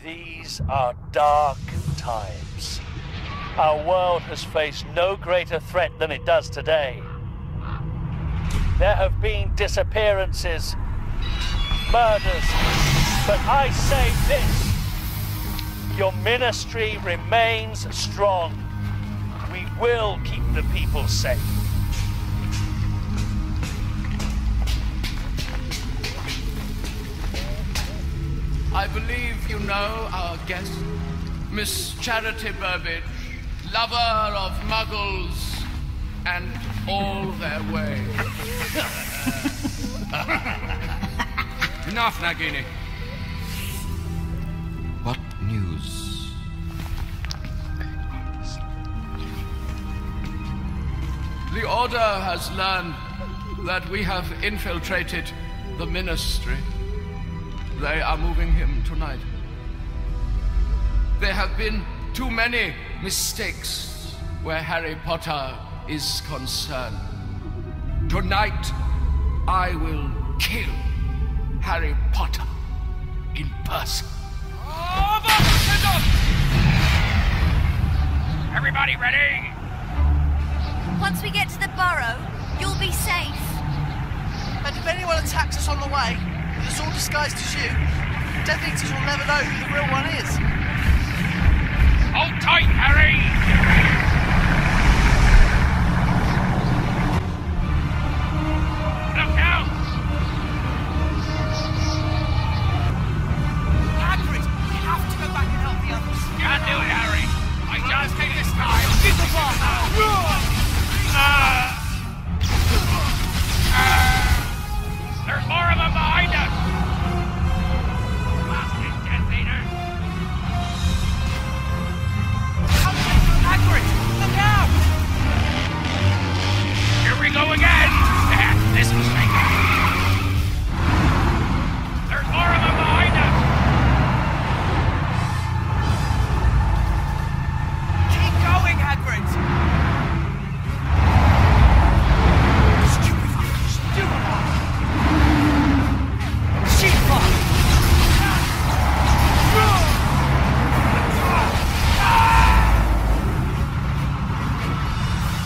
These are dark times. Our world has faced no greater threat than it does today. There have been disappearances, murders, but I say this: your ministry remains strong. We will keep the people safe. I believe you know our guest, Miss Charity Burbage, lover of muggles and all their ways. Enough, Nagini. What news? The Order has learned that we have infiltrated the Ministry. They are moving him tonight. There have been too many mistakes where Harry Potter is concerned. Tonight, I will kill Harry Potter in person. Everybody ready? Once we get to the burrow, you'll be safe. And if anyone attacks us on the way, it's all disguised as you, Death Eaters will never know who the real one is. Hold tight, Harry! Look out! Hagrid, we have to go back and help the others. Can't do it, Harry! I just take this time! Give the bar! There's more of them behind us! Blasted Death Eaters! Hagrid, look out! Here we go again! This mistake! There's more of them behind us! Keep going, Hagrid!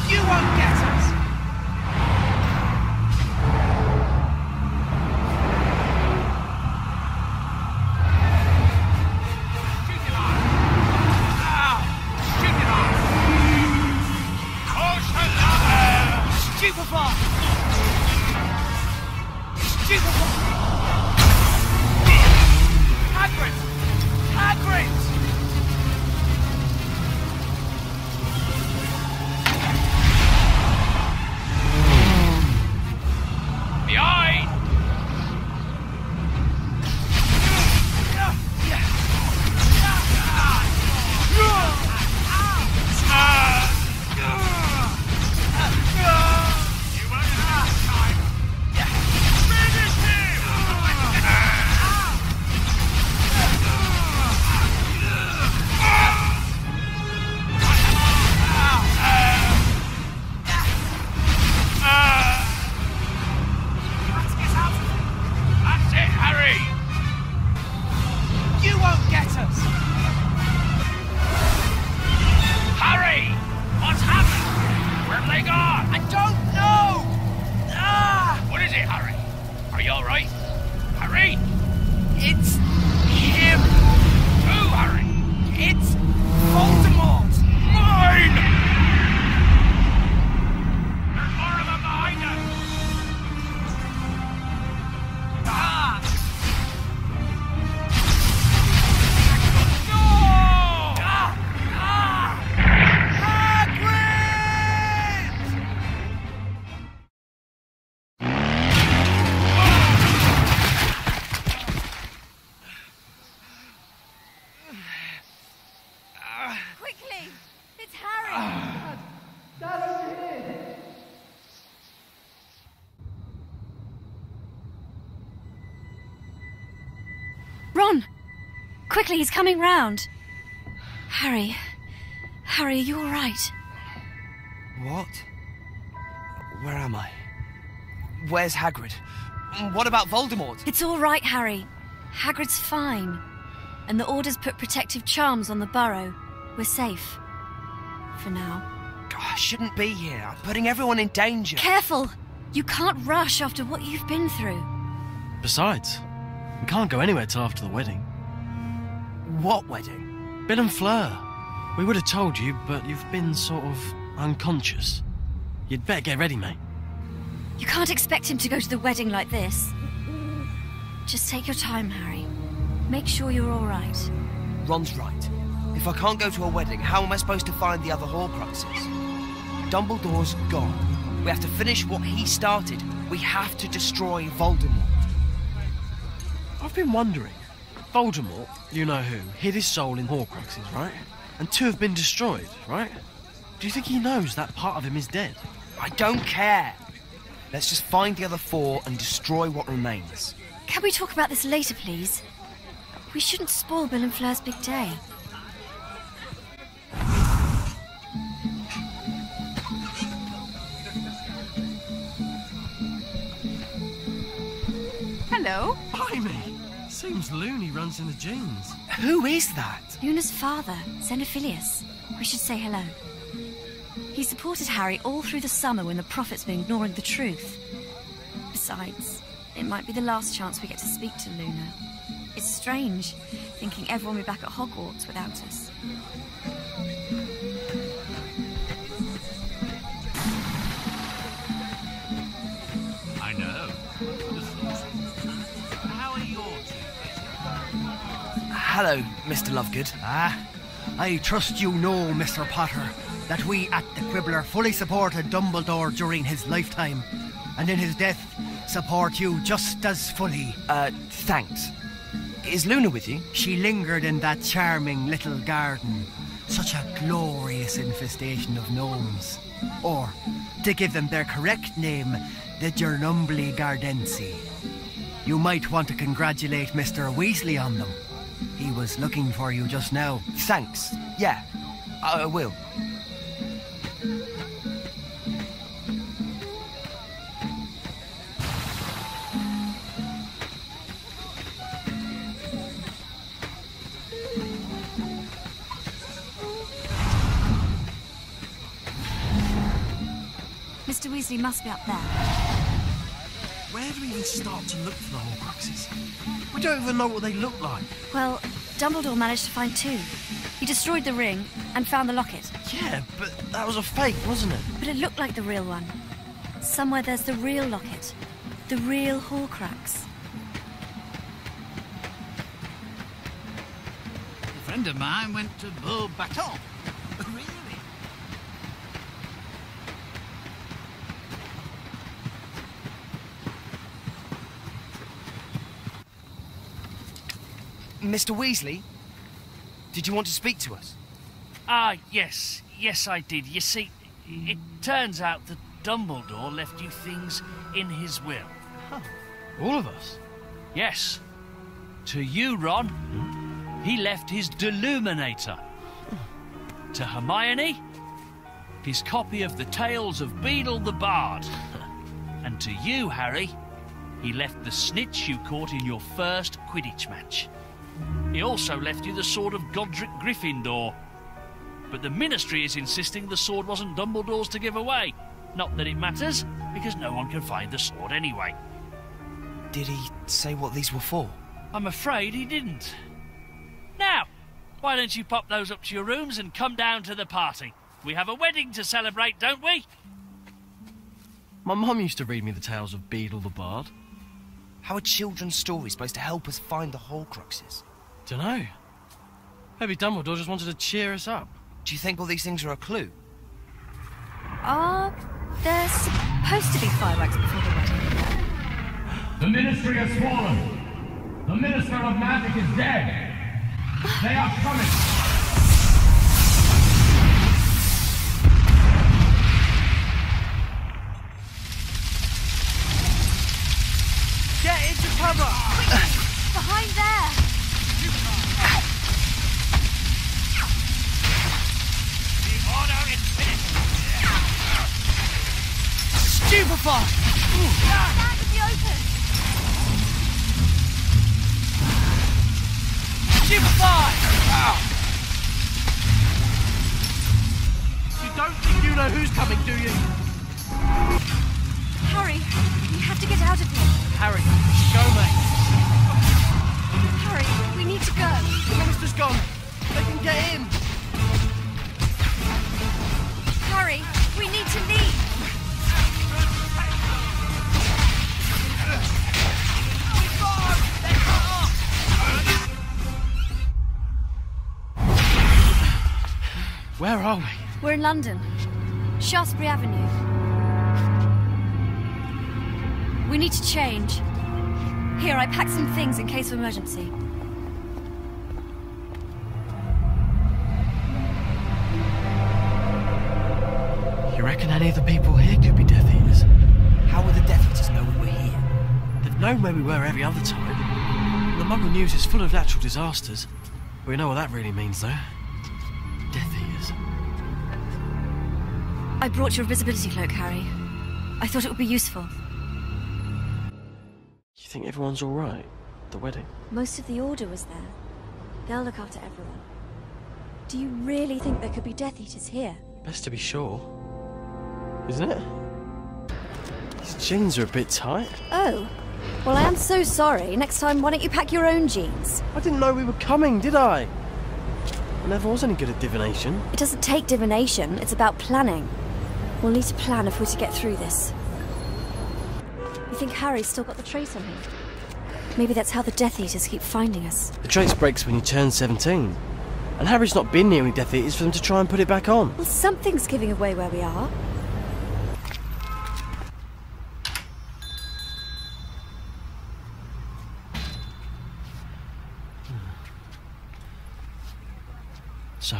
You won't get us! Shoot it on! Shoot it on! Stupefy! Stupefy! Hagrid! Hagrid! Behind! You won't have time! Finish That's it, Harry! You won't get us! Harry! What's happened? Where have they gone? I don't know! What is it, Harry? Are you alright? Harry? It's him! Who, Harry? It's Voldemort! Mine! There's more of them behind us! Quickly! It's Harry! Ron! Quickly, he's coming round. Harry. Harry, are you all right? What? Where am I? Where's Hagrid? What about Voldemort? It's all right, Harry. Hagrid's fine. and the Order's put protective charms on the burrow. We're safe. For now. God, I shouldn't be here. I'm putting everyone in danger. Careful! You can't rush after what you've been through. Besides, we can't go anywhere till after the wedding. What wedding? Bill and Fleur. We would have told you, but you've been sort of unconscious. You'd better get ready, mate. You can't expect him to go to the wedding like this. Just take your time, Harry. Make sure you're all right. Ron's right. If I can't go to a wedding, how am I supposed to find the other Horcruxes? Dumbledore's gone. We have to finish what he started. We have to destroy Voldemort. I've been wondering. Voldemort, you know who, hid his soul in Horcruxes, right? And 2 have been destroyed, right? Do you think he knows that part of him is dead? I don't care. Let's just find the other 4 and destroy what remains. Can we talk about this later, please? We shouldn't spoil Bill and Fleur's big day. Hello? Blimey! Seems Looney runs in the genes. Who is that? Luna's father, Xenophilius. We should say hello. He supported Harry all through the summer when the Prophet's been ignoring the truth. Besides, it might be the last chance we get to speak to Luna. It's strange, thinking everyone will be back at Hogwarts without us. I know. How are your Hello, Mr. Lovegood. I trust you know, Mr. Potter, that we at the Quibbler fully supported Dumbledore during his lifetime, and in his death, support you just as fully. Thanks. Is Luna with you? She lingered in that charming little garden. Such a glorious infestation of gnomes. Or, to give them their correct name, the Gernumbli Gardensi. You might want to congratulate Mr. Weasley on them. He was looking for you just now. Thanks. Yeah, I will. Mr. Weasley must be up there. Where do we even start to look for the Horcruxes? We don't even know what they look like. Well, Dumbledore managed to find 2. He destroyed the ring and found the locket. Yeah, but that was a fake, wasn't it? But it looked like the real one. Somewhere there's the real locket. The real Horcrux. A friend of mine went to Beauxbatons. Really? Mr. Weasley? Did you want to speak to us? Yes. Yes, I did. You see, it turns out that Dumbledore left you things in his will. All of us? Yes. To you, Ron, he left his Deluminator. To Hermione, his copy of the Tales of Beedle the Bard. And to you, Harry, he left the snitch you caught in your first Quidditch match. He also left you the sword of Godric Gryffindor. But the Ministry is insisting the sword wasn't Dumbledore's to give away. Not that it matters, because no one can find the sword anyway. Did he say what these were for? I'm afraid he didn't. Now, why don't you pop those up to your rooms and come down to the party? We have a wedding to celebrate, don't we? My mum used to read me the Tales of Beedle the Bard. How are children's stories supposed to help us find the Horcruxes? Dunno. Maybe Dumbledore just wanted to cheer us up. Do you think all these things are a clue? There's supposed to be fireworks before the wedding. The Ministry has fallen. The Minister of Magic is dead. They are coming. Get into cover! Behind there! The order is finished. Stupefy! Stand in the open! Stupefy! don't think you know who's coming, do you? Harry, we have to get out of here. Harry, go, mate. Harry, we need to go. The minister's gone. They can get in. Harry, we need to leave. Where are we? We're in London. Shaftesbury Avenue. We need to change. Here, I packed some things in case of emergency. You reckon any of the people here could be Death Eaters? How would the Death Eaters know we were here? They've known where we were every other time. The Muggle news is full of natural disasters. We know what that really means, though. Death Eaters. I brought your invisibility cloak, Harry. I thought it would be useful. You think everyone's all right? The wedding? Most of the Order was there. They'll look after everyone. Do you really think there could be Death Eaters here? Best to be sure. Isn't it? These jeans are a bit tight. Oh. Well, I am so sorry. Next time, why don't you pack your own jeans? I didn't know we were coming, did I? I never was any good at divination. It doesn't take divination, it's about planning. We'll need to plan if we're to get through this. You think Harry's still got the trace on him? Maybe that's how the Death Eaters keep finding us. The trace breaks when you turn 17. And Harry's not been near any Death Eaters for them to try and put it back on. Well, something's giving away where we are. So,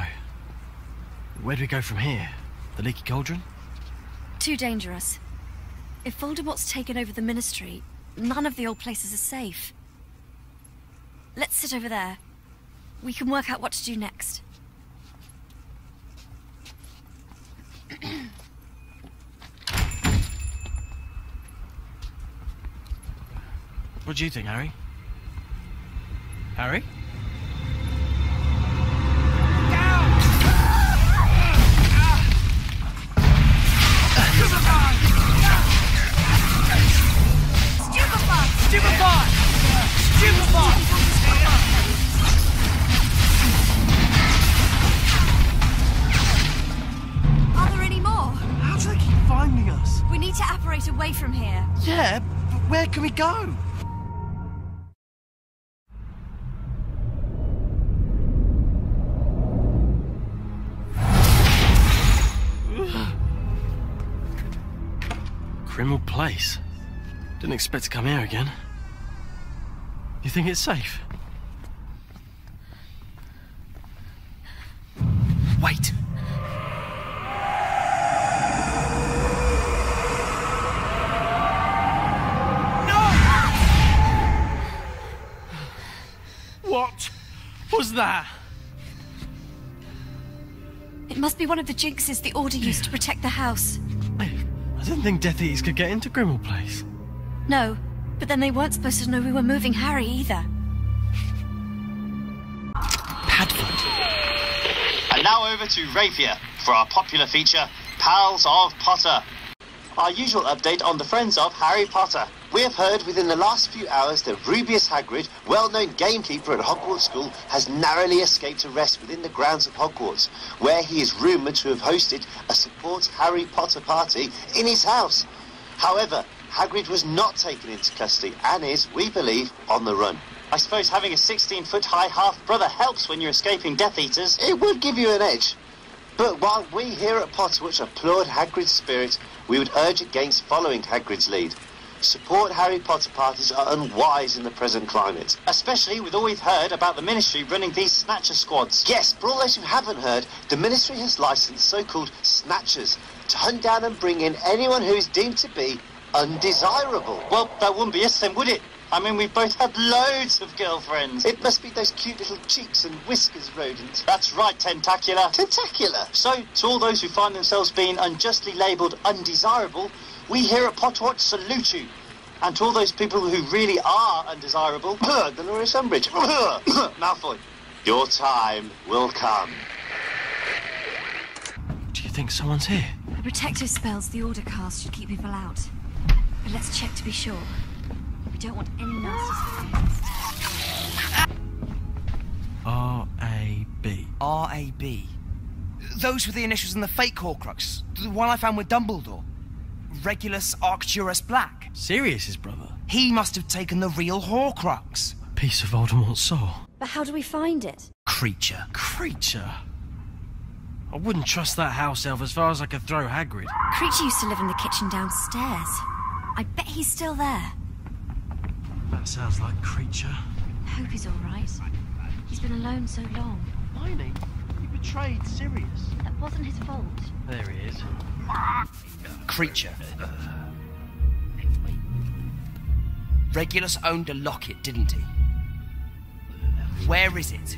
where do we go from here? The Leaky Cauldron? Too dangerous. If Voldemort's taken over the Ministry, none of the old places are safe. Let's sit over there. We can work out what to do next. What do you think, Harry? Harry? Are there any more? How do they keep finding us? We need to apparate away from here. Yeah, but where can we go? Grimmauld Place. Didn't expect to come here again. You think it's safe? Wait! What was that? It must be one of the jinxes the Order used to protect the house. I didn't think Death Eaters could get into Grimmauld Place. No, but then they weren't supposed to know we were moving Harry either. Padfoot. And now over to Rapier for our popular feature, Pals of Potter. Our usual update on the friends of Harry Potter. We have heard within the last few hours that Rubeus Hagrid, well-known gamekeeper at Hogwarts School, has narrowly escaped arrest within the grounds of Hogwarts, where he is rumoured to have hosted a support Harry Potter party in his house. However, Hagrid was not taken into custody and is, we believe, on the run. I suppose having a 16-foot-high half-brother helps when you're escaping Death Eaters. It would give you an edge. But while we here at Potterwatch applaud Hagrid's spirit, we would urge against following Hagrid's lead. Support Harry Potter parties are unwise in the present climate, especially with all we've heard about the Ministry running these Snatcher squads. Yes, for all those who haven't heard, the Ministry has licensed so-called Snatchers to hunt down and bring in anyone who is deemed to be undesirable. Well, that wouldn't be us then, would it? I mean, we've both had loads of girlfriends. It must be those cute little cheeks and whiskers, Rodent. That's right, Tentacular. Tentacular? So, to all those who find themselves being unjustly labelled undesirable, we here at Potterwatch salute you. And to all those people who really are undesirable, Dolores Umbridge, Malfoy, your time will come. Do you think someo's here. The protective spells the Order cast should keep people out. But let's check to be sure. We don't want any nasty surprises. R.A.B. R.A.B. Those were the initials in the fake Horcrux. The one I found with Dumbledore. Regulus Arcturus Black. Sirius's brother? He must have taken the real Horcrux. A piece of Voldemort's soul. But how do we find it? Creature. Creature? I wouldn't trust that house elf as far as I could throw Hagrid. Creature used to live in the kitchen downstairs. I bet he's still there. That sounds like Creature. I hope he's all right. He's been alone so long. Hermione, he betrayed Sirius. That wasn't his fault. There he is. Creature. Regulus owned a locket, didn't he? Where is it?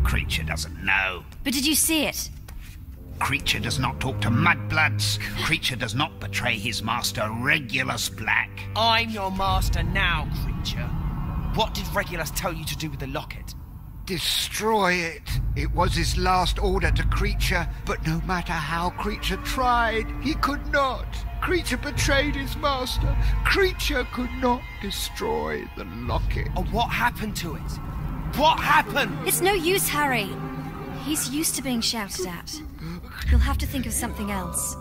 Creature doesn't know. But did you see it? Creature does not talk to mudbloods. Creature does not betray his master, Regulus Black. I'm your master now, Creature. What did Regulus tell you to do with the locket? Destroy it. It was his last order to Creature, but no matter how Creature tried, he could not. Creature betrayed his master. Creature could not destroy the locket. Oh, what happened to it? What happened? It's no use, Harry. He's used to being shouted at. You'll have to think of something else.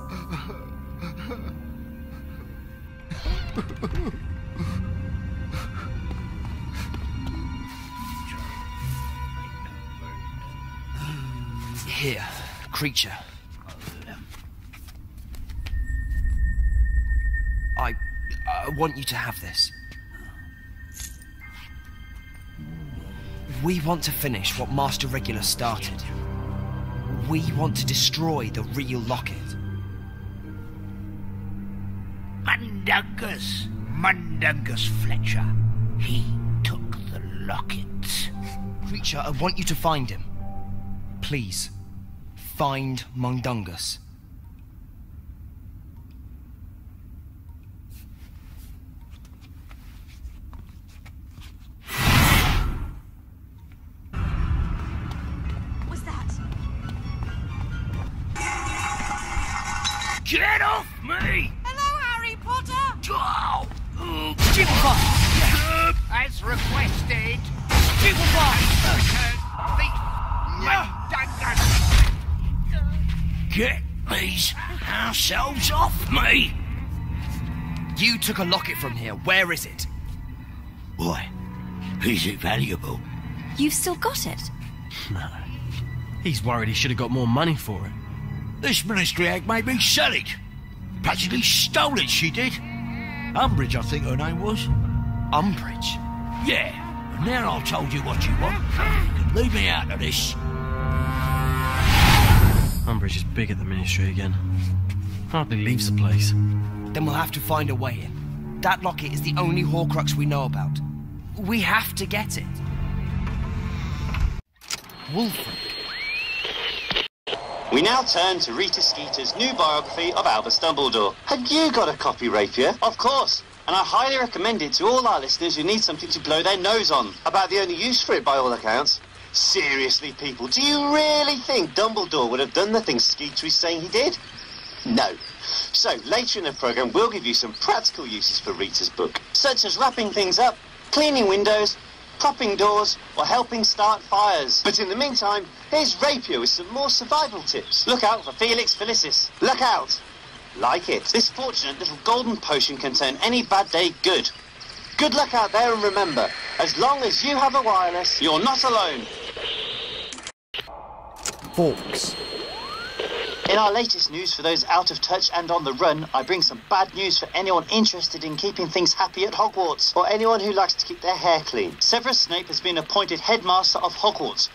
Here, Creature. I want you to have this. We want to finish what Master Regulus started. We want to destroy the real locket. Mundungus Fletcher. He took the locket. Creature, I want you to find him. Please, find Mundungus. Get off me! Hello, Harry Potter! Oh. As requested. Get these house elves off me! You took a locket from here. Where is it? Why? Is it valuable? You've still got it? No. He's worried he should have got more money for it. This ministry hag made me sell it. Practically stole it, she did. Umbridge, I think her name was. Umbridge? Yeah. And now I've told you what you want. You can leave me out of this. Umbridge is big at the ministry again. Hardly leaves the place. Then we'll have to find a way in. That locket is the only Horcrux we know about. We have to get it. Wulfric. We now turn to Rita Skeeter's new biography of Albus Dumbledore. Have you got a copy, Rapier? Of course. And I highly recommend it to all our listeners who need something to blow their nose on. About the only use for it, by all accounts. Seriously, people, do you really think Dumbledore would have done the things Skeeter is saying he did? No. So, later in the programme, we'll give you some practical uses for Rita's book, such as wrapping things up, cleaning windows, propping doors, or helping start fires. But in the meantime, here's Rapier with some more survival tips. Look out for Felix Felicis. Look out! Like it. This fortunate little golden potion can turn any bad day good. Good luck out there, and remember, as long as you have a wireless, you're not alone. Hawks. In our latest news for those out of touch and on the run, I bring some bad news for anyone interested in keeping things happy at Hogwarts, or anyone who likes to keep their hair clean. Severus Snape has been appointed headmaster of Hogwarts.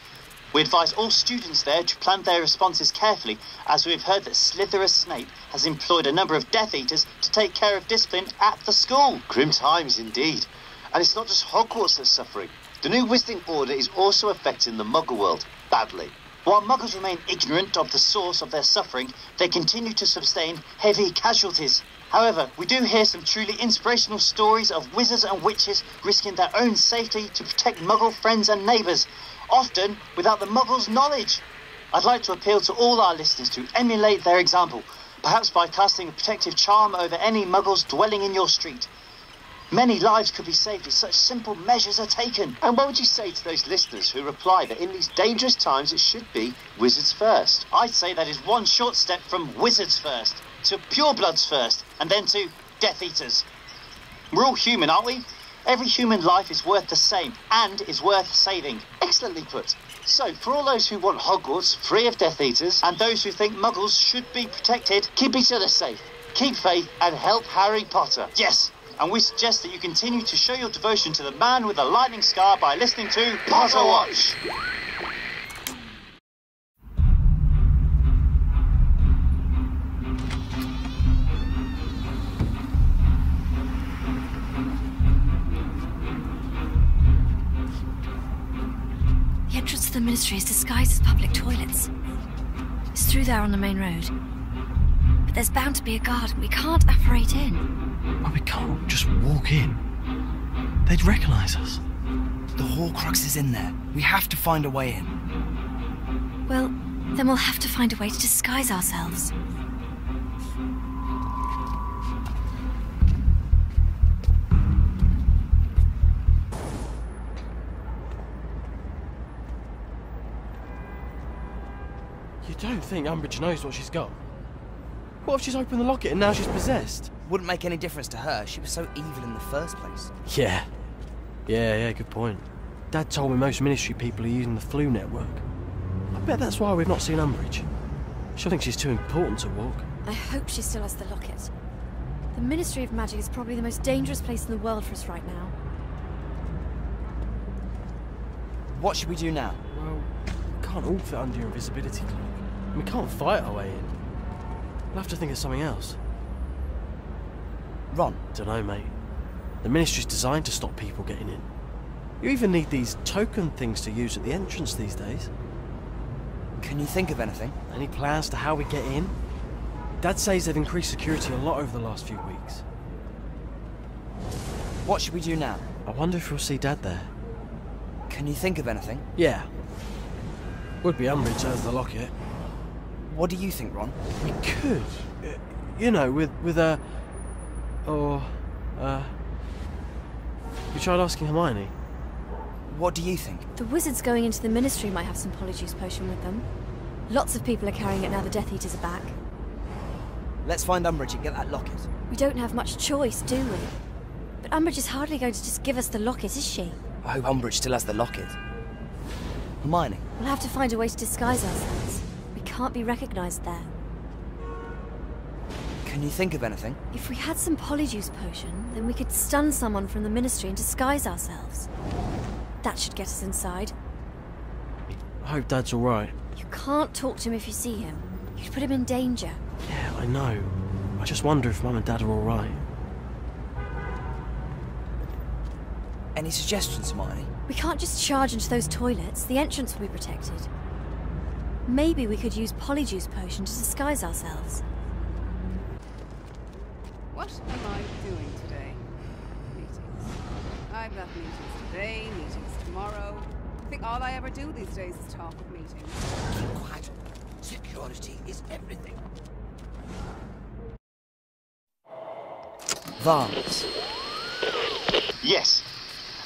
We advise all students there to plan their responses carefully, as we've heard that Slytherus Snape has employed a number of Death Eaters to take care of discipline at the school. Grim times indeed. And it's not just Hogwarts that's suffering. The new Wizarding Order is also affecting the Muggle world badly. While Muggles remain ignorant of the source of their suffering, they continue to sustain heavy casualties. However, we do hear some truly inspirational stories of wizards and witches risking their own safety to protect Muggle friends and neighbours, often without the Muggles' knowledge. I'd like to appeal to all our listeners to emulate their example, perhaps by casting a protective charm over any muggles dwelling in your street. Many lives could be saved if such simple measures are taken. And what would you say to those listeners who reply that in these dangerous times it should be wizards first? I'd say that is one short step from wizards first, to purebloods first, and then to Death Eaters. We're all human, aren't we? Every human life is worth the same, and is worth saving. Excellently put. So, for all those who want Hogwarts free of Death Eaters, and those who think muggles should be protected, keep each other safe, keep faith, and help Harry Potter. Yes! And we suggest that you continue to show your devotion to the man with the lightning scar by listening to Potter Watch. The entrance to the Ministry is disguised as public toilets. It's through there on the main road. But there's bound to be a guard, and we can't apparate in. Well, we can't just walk in. They'd recognise us. The Horcrux is in there. We have to find a way in. Well, then we'll have to find a way to disguise ourselves. You don't think Umbridge knows what she's got? What if she's opened the locket and now she's possessed? Wouldn't make any difference to her. She was so evil in the first place. Yeah, good point. Dad told me most Ministry people are using the flu network. I bet that's why we've not seen Umbridge. She'll think she's too important to walk. I hope she still has the locket. The Ministry of Magic is probably the most dangerous place in the world for us right now. What should we do now? Well, we can't all fit under your invisibility cloak. We can't fight our way in. We'll have to think of something else. Ron? Dunno, mate. The Ministry's designed to stop people getting in. You even need these token things to use at the entrance these days. Can you think of anything? Any plans to how we get in? Dad says they've increased security a lot over the last few weeks. What should we do now? I wonder if we'll see Dad there. Can you think of anything? Yeah. Would be Umbridge has the locket. What do you think, Ron? We could. You know, with a... Or... You tried asking Hermione? What do you think? The wizards going into the Ministry might have some Polyjuice potion with them. Lots of people are carrying it now the Death Eaters are back. Let's find Umbridge and get that locket. We don't have much choice, do we? But Umbridge is hardly going to just give us the locket, is she? I hope Umbridge still has the locket. Hermione? We'll have to find a way to disguise ourselves. We can't be recognised there. Can you think of anything? If we had some Polyjuice potion, then we could stun someone from the Ministry and disguise ourselves. That should get us inside. I hope Dad's alright. You can't talk to him if you see him. You'd put him in danger. Yeah, I know. I just wonder if Mum and Dad are alright. Any suggestions, Hermione? We can't just charge into those toilets. The entrance will be protected. Maybe we could use Polyjuice potion to disguise ourselves. What am I doing today? Meetings. I've got meetings today, meetings tomorrow. I think all I ever do these days is talk of meetings. Keep quiet. Security is everything. Vance. Yes.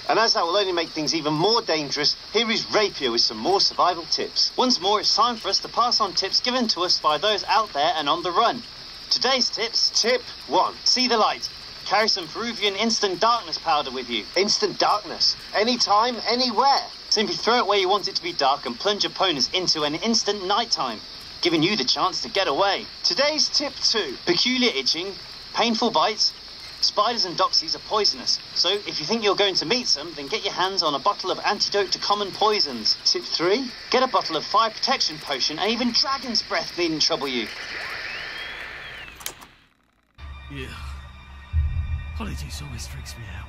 And as that will only make things even more dangerous, here is Rapier with some more survival tips. Once more, it's time for us to pass on tips given to us by those out there and on the run. Today's tips. Tip 1. See the light. Carry some Peruvian instant darkness powder with you. Instant darkness? Anytime, anywhere. Simply throw it where you want it to be dark and plunge opponents into an instant nighttime, giving you the chance to get away. Today's tip 2. Peculiar itching, painful bites. Spiders and doxies are poisonous, so if you think you're going to meet some, then get your hands on a bottle of antidote to common poisons. Tip 3. Get a bottle of fire protection potion, and even dragon's breath needn't trouble you. Yeah. Polyjuice always freaks me out.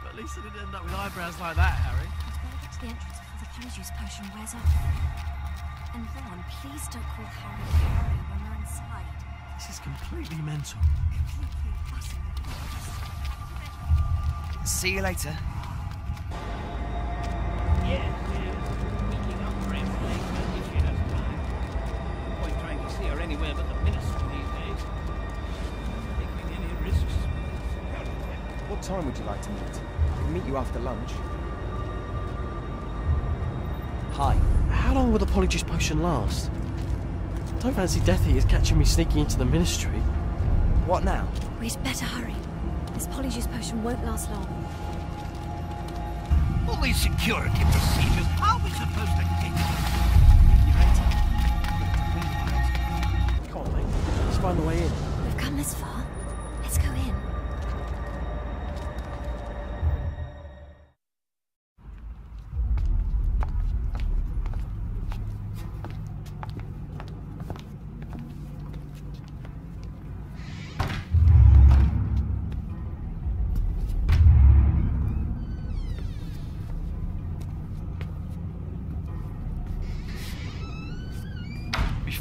But at least I didn't end up with eyebrows like that, Harry. We'd better get to the entrance before the Polyjuice potion wears off. And Ron, please don't call Harry when we're inside. This is completely mental. Completely, utterly. See you later. Yes, we're meeting What time would you like to meet? I can meet you after lunch. Hi. How long will the Polyjuice potion last? I don't fancy Death Eaters catching me sneaking into the Ministry. What now? We'd better hurry. This Polyjuice potion won't last long. All these security procedures, how are we supposed to get Come on, mate. Let's find the way in. We've come this far. Let's go in.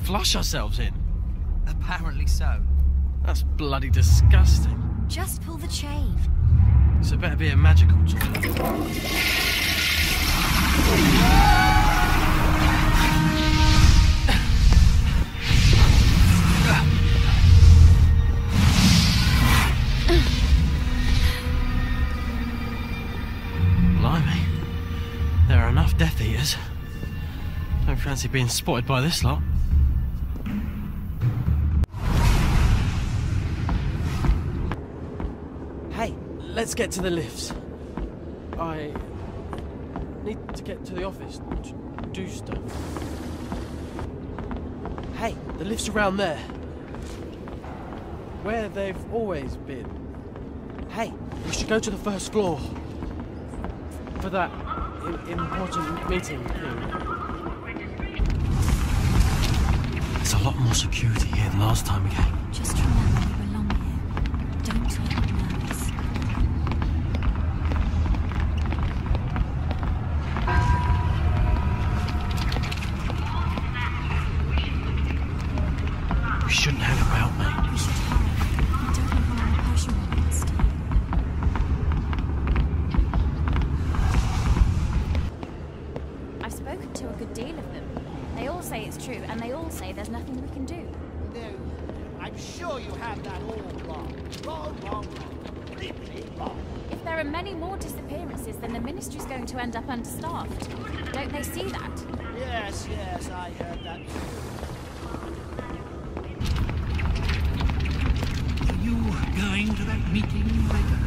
Flush ourselves in? Apparently so. That's bloody disgusting. Just pull the chain. So it better be a magical toilet. Blimey. There are enough Death Eaters. Don't fancy being spotted by this lot. Hey, let's get to the lifts. I need to get to the office to do stuff. Hey, the lift's around there. Where they've always been. Hey, we should go to the first floor. For that important meeting thing. There's a lot more security here than last time we came. Just remember we belong here. Don't let them nervous. We shouldn't hang about, mate. We should hurry. I don't know how the potion will last. I've spoken to a good deal of them. They all say it's true, and they all say there's nothing we can do. No, I'm sure you have that all wrong. Wrong, completely wrong. If there are many more disappearances, then the Ministry's going to end up understaffed. Don't they see that? Yes, I heard that too. Are you going to that meeting later?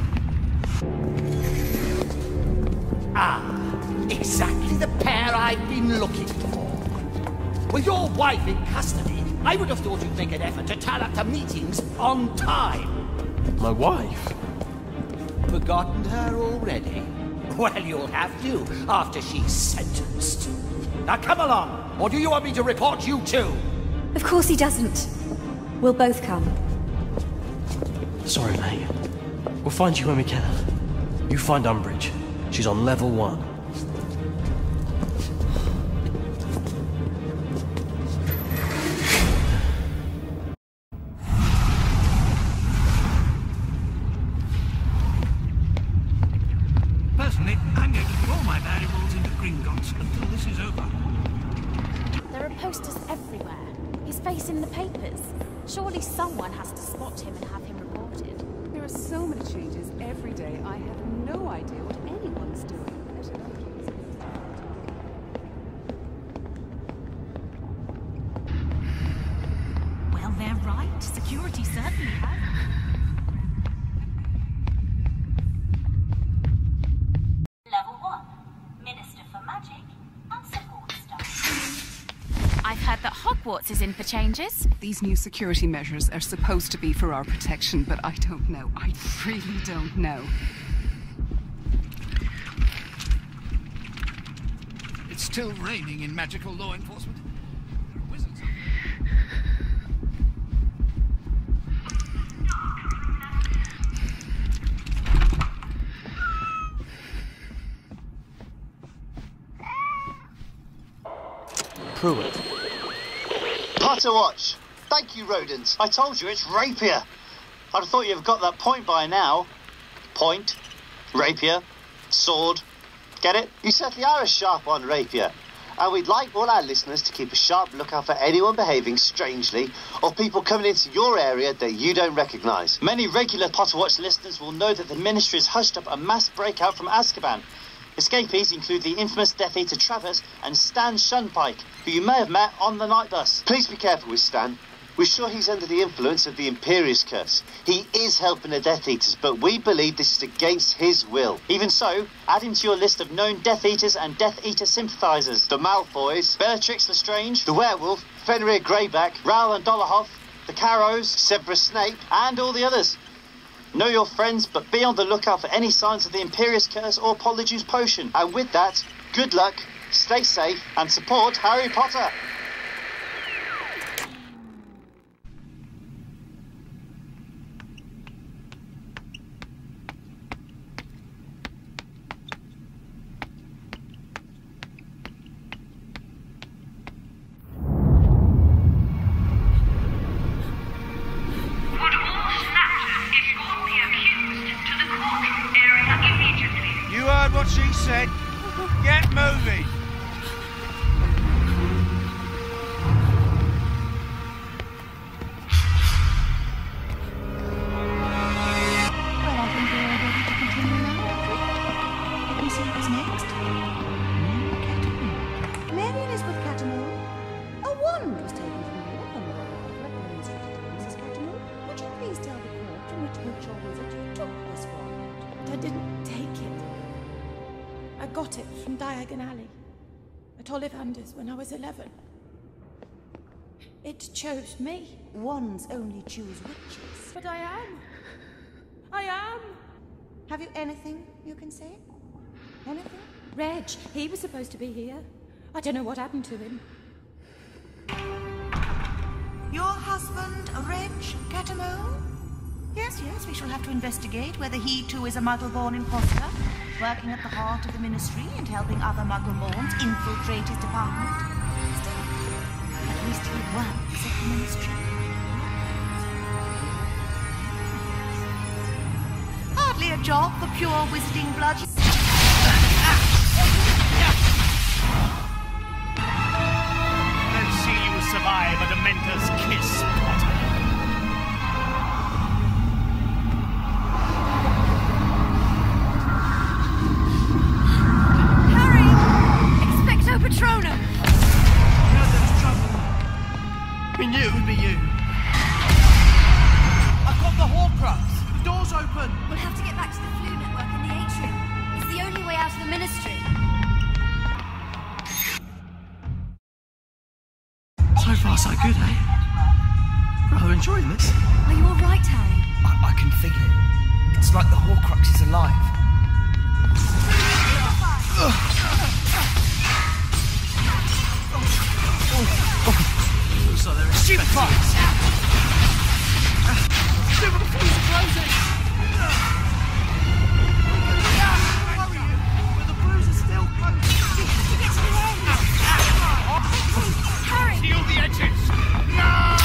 Ah, exactly the pair I've been looking for. With your wife in custody, I would have thought you'd make an effort to turn up to meetings on time. My wife? Forgotten her already? Well, you'll have to, after she's sentenced. Now come along, or do you want me to report you too? Of course he doesn't. We'll both come. Sorry, mate. We'll find you when we can. You find Umbridge. She's on level 1. Personally, I'm going to throw my valuables into Gringotts until this is over. There are posters everywhere. His face in the papers. Surely someone has to spot him and have him reported. There are so many changes every day, I have no idea what anyone's doing. Well, they're right. Security certainly has. Level 1. Minister for Magic and Support Staff. I've heard that Hogwarts is in for changes. These new security measures are supposed to be for our protection, but I don't know. I really don't know. It's still raining in magical law enforcement. There are wizards. Pruitt. Potter watch. Thank you, rodents. I told you it's rapier. I'd have thought you'd got that point by now. Point, rapier, sword. Get it? You certainly are a sharp on rapier. And we'd like all our listeners to keep a sharp lookout for anyone behaving strangely or people coming into your area that you don't recognise. Many regular Potter Watch listeners will know that the Ministry has hushed up a mass breakout from Azkaban. Escapees include the infamous Death Eater Travis and Stan Shunpike, who you may have met on the night bus. Please be careful with Stan. We're sure he's under the influence of the Imperious Curse. He is helping the Death Eaters, but we believe this is against his will. Even so, add him to your list of known Death Eaters and Death Eater sympathisers. The Malfoys, Bellatrix Lestrange, the Werewolf, Fenrir Greyback, Raoul and Dolohov, the Carrows, Severus Snape, and all the others. Know your friends, but be on the lookout for any signs of the Imperious Curse or Polyjuice Potion. And with that, good luck, stay safe, and support Harry Potter! What she said. Get moving. Well, I think we're ready to continue now. Let me see what's next. Mary Elizabeth Cattermole. A wand was taken from you on the Royal Administrative Mrs. Cattermole. Would you please tell the court from which witch or wizard you took this wand? I didn't take it. I got it from Diagon Alley at Ollivander's when I was 11. It chose me. Wands only choose witches. But I am. Have you anything you can say? Anything? Reg, he was supposed to be here. I don't know what happened to him. Your husband, Reg Cattermole? Yes, we shall have to investigate whether he too is a Muggle-born imposter, working at the heart of the Ministry and helping other Muggle-borns infiltrate his department. Still, at least he works at the Ministry. Hardly a job for pure wizarding blood. Let's see you survive a Dementor's kiss, Potter. Patronum! We know there was trouble. We knew it would be you. I've got the Horcrux. The door's open. We'll have to get back to the Flu Network in the atrium. It's the only way out of the Ministry. So far, so good, eh? Rather enjoying this. Are you all right, Harry? I can feel it. It's like the Horcrux is alive. Looks like they're Stupid fights! Super, the fuse are closing! Hurry you, but the bruise is still closed. We have to get to the end! Harry! Seal the exits! No!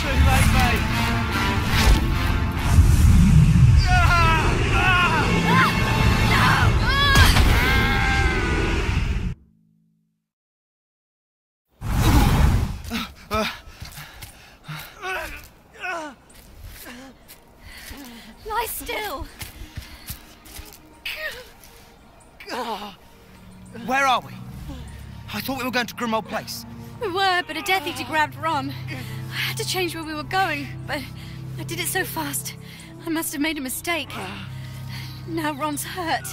Too late, mate. Lie still! Where are we? I thought we were going to Grimmauld Place. We were, but a Death Eater grabbed Ron. I had to change where we were going, but I did it so fast. I must have made a mistake. Now Ron's hurt.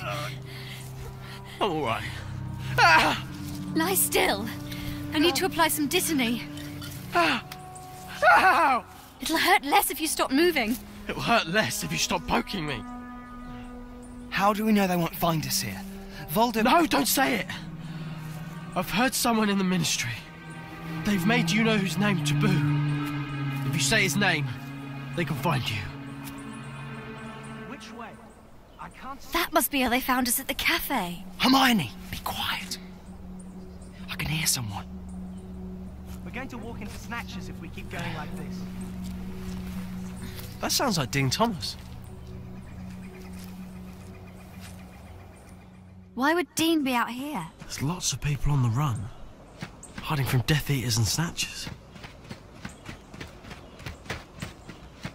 I'm all right. Lie still. I need to apply some Dittany. It'll hurt less if you stop moving. It'll hurt less if you stop poking me. How do we know they won't find us here? Voldemort... No, don't say it! I've heard someone in the Ministry. They've made you-know-whose name taboo. If you say his name, they can find you. Which way? I can't see. That must be how they found us at the cafe. Hermione, be quiet. I can hear someone. We're going to walk into Snatchers if we keep going like this. That sounds like Dean Thomas. Why would Dean be out here? There's lots of people on the run, hiding from Death Eaters and Snatchers.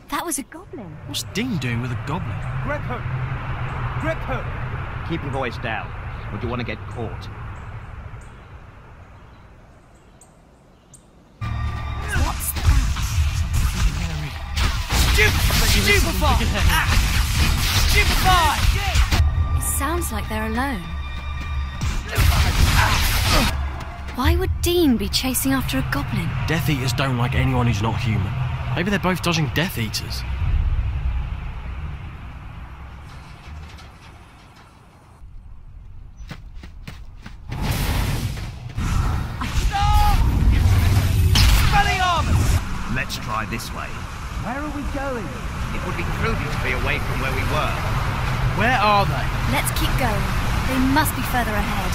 That was a goblin. What's Dean doing with a goblin? Grip him! Grip him! Keep your voice down, or do you want to get caught? What's that? Stupefy! It sounds like they're alone. Why would Dean be chasing after a goblin? Death Eaters don't like anyone who's not human. Maybe they're both dodging Death Eaters. Let's try this way. Where are we going? It would be prudent to be away from where we were. Where are they? Let's keep going. They must be further ahead.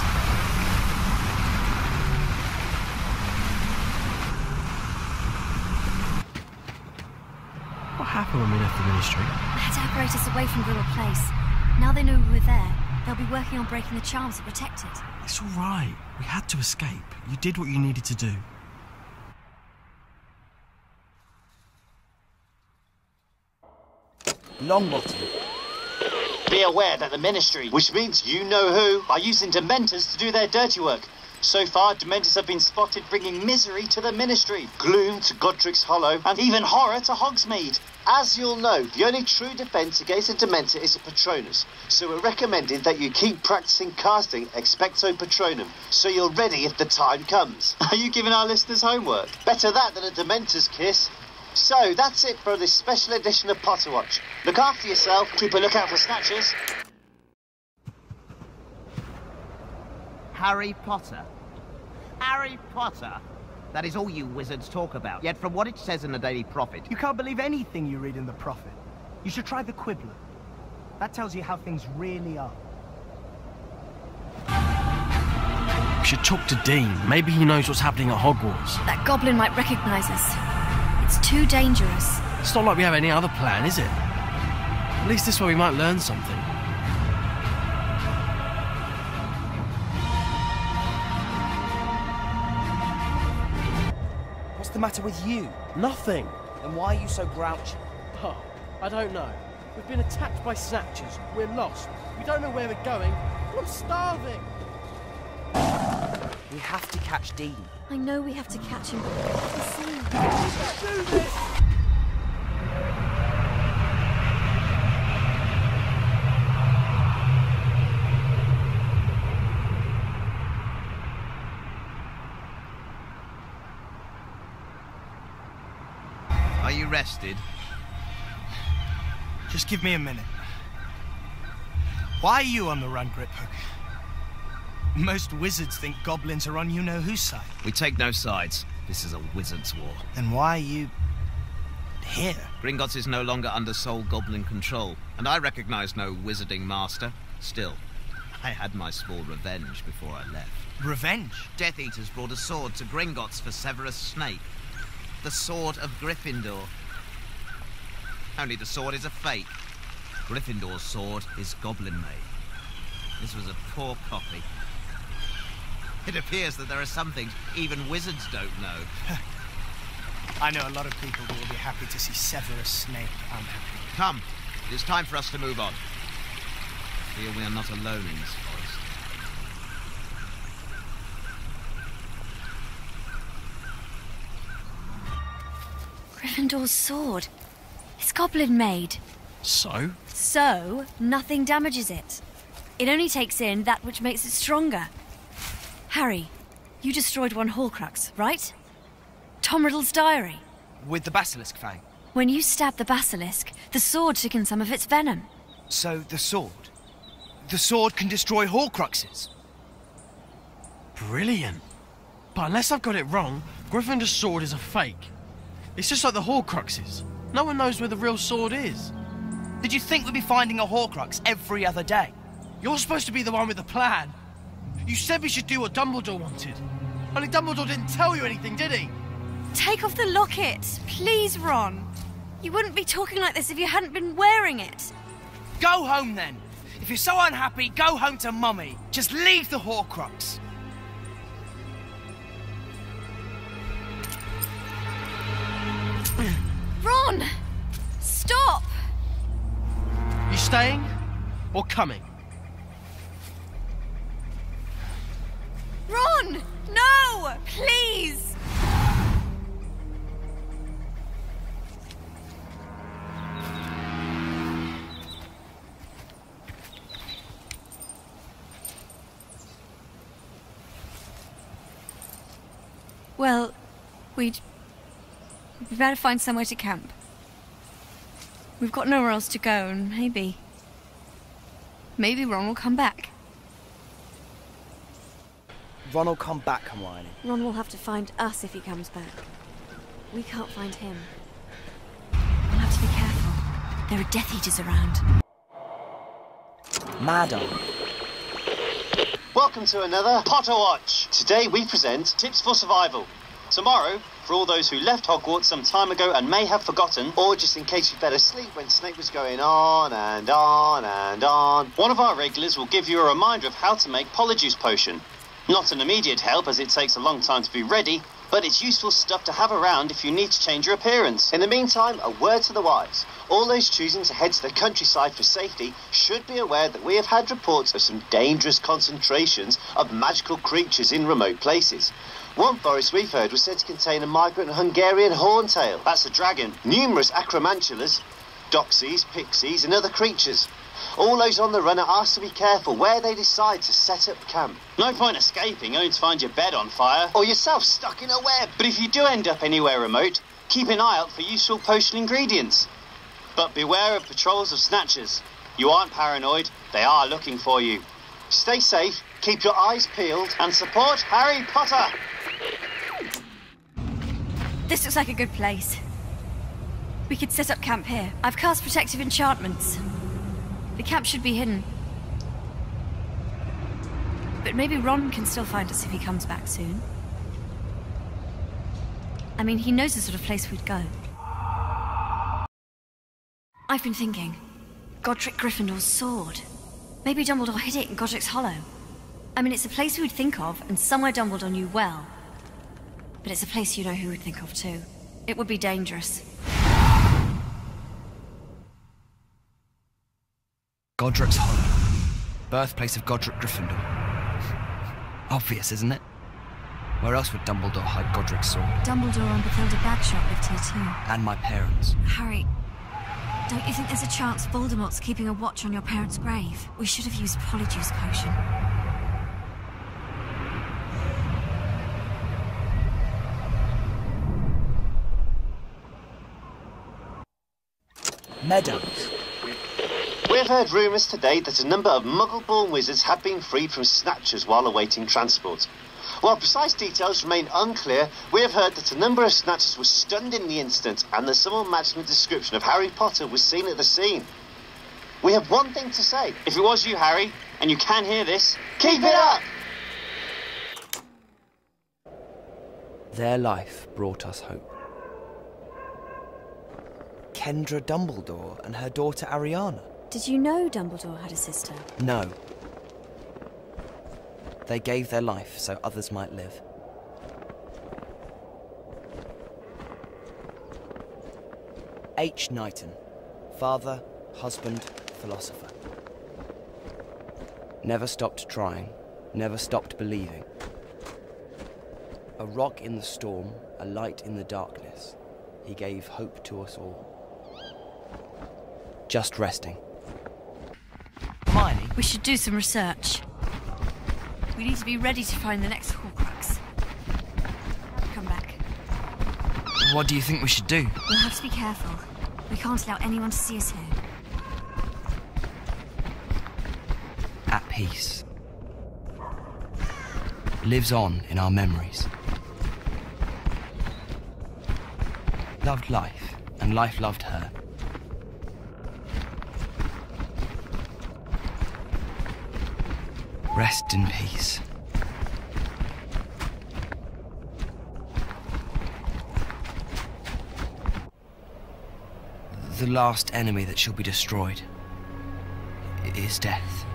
What happened when we left the Ministry? They had to operate us away from Griddle Place. Now they know we were there. They'll be working on breaking the charms that protect it. It's all right. We had to escape. You did what you needed to do. Longbottom. Be aware that the Ministry, which means you know who, are using Dementors to do their dirty work. So far, Dementors have been spotted bringing misery to the Ministry, gloom to Godric's Hollow, and even horror to Hogsmeade. As you'll know, the only true defence against a Dementor is a Patronus, so we're recommending that you keep practising casting Expecto Patronum, so you're ready if the time comes. Are you giving our listeners homework? Better that than a Dementor's kiss. So, that's it for this special edition of Potter Watch. Look after yourself, keep a lookout for Snatchers. Harry Potter. Harry Potter. That is all you wizards talk about. Yet from what it says in the Daily Prophet... You can't believe anything you read in the Prophet. You should try the Quibbler. That tells you how things really are. We should talk to Dean. Maybe he knows what's happening at Hogwarts. That goblin might recognise us. It's too dangerous. It's not like we have any other plan, is it? At least this way we might learn something. What's the matter with you? Nothing. Then why are you so grouchy? Oh, I don't know. We've been attacked by Snatchers. We're lost. We don't know where we're going. I'm starving. We have to catch Dean. I know we have to catch him, but let's see. Let's do this! Are you rested? Just give me a minute. Why are you on the run, Griphook? Most wizards think goblins are on you-know-whose side. We take no sides. This is a wizard's war. Then why are you... here? Gringotts is no longer under sole goblin control, and I recognize no wizarding master. Still, I had my small revenge before I left. Revenge? Death Eaters brought a sword to Gringotts for Severus Snape. The sword of Gryffindor. Only the sword is a fake. Gryffindor's sword is goblin-made. This was a poor copy. It appears that there are some things even wizards don't know. I know a lot of people who will be happy to see Severus Snape unhappy. Come, it is time for us to move on. I feel we are not alone in this forest. Gryffindor's sword. It's goblin-made. So? So, nothing damages it. It only takes in that which makes it stronger. Harry, you destroyed one Horcrux, right? Tom Riddle's diary. With the basilisk fang. When you stabbed the basilisk, the sword took in some of its venom. So the sword? The sword can destroy Horcruxes? Brilliant. But unless I've got it wrong, Gryffindor's sword is a fake. It's just like the Horcruxes. No one knows where the real sword is. Did you think we'd be finding a Horcrux every other day? You're supposed to be the one with the plan. You said we should do what Dumbledore wanted. Only Dumbledore didn't tell you anything, did he? Take off the locket, please, Ron. You wouldn't be talking like this if you hadn't been wearing it. Go home, then. If you're so unhappy, go home to Mummy. Just leave the Horcrux. Ron! Stop! You staying or coming? Ron! No! Please! Well, we'd better find somewhere to camp. We've got nowhere else to go, and maybe Ron will come back. Ron will come back, Hermione. Ron will have to find us if he comes back. We can't find him. We'll have to be careful. There are Death Eaters around. Madam. Welcome to another Potter Watch. Today we present Tips for Survival. Tomorrow, for all those who left Hogwarts some time ago and may have forgotten, or just in case you fell asleep when Snape was going on and on and on, one of our regulars will give you a reminder of how to make Polyjuice Potion. Not an immediate help as it takes a long time to be ready, but it's useful stuff to have around if you need to change your appearance. In the meantime, a word to the wise. All those choosing to head to the countryside for safety should be aware that we have had reports of some dangerous concentrations of magical creatures in remote places. One forest we've heard was said to contain a migrant Hungarian horntail. That's a dragon. Numerous acromantulas, doxies, pixies and other creatures. All those on the run are asked to be careful where they decide to set up camp. No point escaping only to find your bed on fire or yourself stuck in a web. But if you do end up anywhere remote, keep an eye out for useful potion ingredients. But beware of patrols of snatchers. You aren't paranoid, they are looking for you. Stay safe, keep your eyes peeled and support Harry Potter! This looks like a good place. We could set up camp here. I've cast protective enchantments. The camp should be hidden. But maybe Ron can still find us if he comes back soon. I mean, he knows the sort of place we'd go. I've been thinking. Godric Gryffindor's sword. Maybe Dumbledore hid it in Godric's Hollow. I mean, it's a place we would think of, and somewhere Dumbledore knew well. But it's a place you know who would think of too. It would be dangerous. Godric's Hollow. Birthplace of Godric Gryffindor. Obvious, isn't it? Where else would Dumbledore hide Godric's sword? Dumbledore and Bathilda Bagshot lived here too. And my parents. Harry, don't you think there's a chance Voldemort's keeping a watch on your parents' grave? We should have used Polyjuice Potion. Meadows. We've heard rumours today that a number of Muggle-born wizards have been freed from snatchers while awaiting transport. While precise details remain unclear, we have heard that a number of snatchers were stunned in the incident and the somewhat matching description of Harry Potter was seen at the scene. We have one thing to say. If it was you, Harry, and you can hear this, keep it up! Their life brought us hope. Kendra Dumbledore and her daughter Ariana. Did you know Dumbledore had a sister? No. They gave their life so others might live. H. Knighton. Father, husband, philosopher. Never stopped trying, never stopped believing. A rock in the storm, a light in the darkness. He gave hope to us all. Just resting. Hermione? We should do some research. We need to be ready to find the next Horcrux. Come back. What do you think we should do? We'll have to be careful. We can't allow anyone to see us here. At peace. Lives on in our memories. Loved life, and life loved her. Rest in peace. The last enemy that shall be destroyed. is death.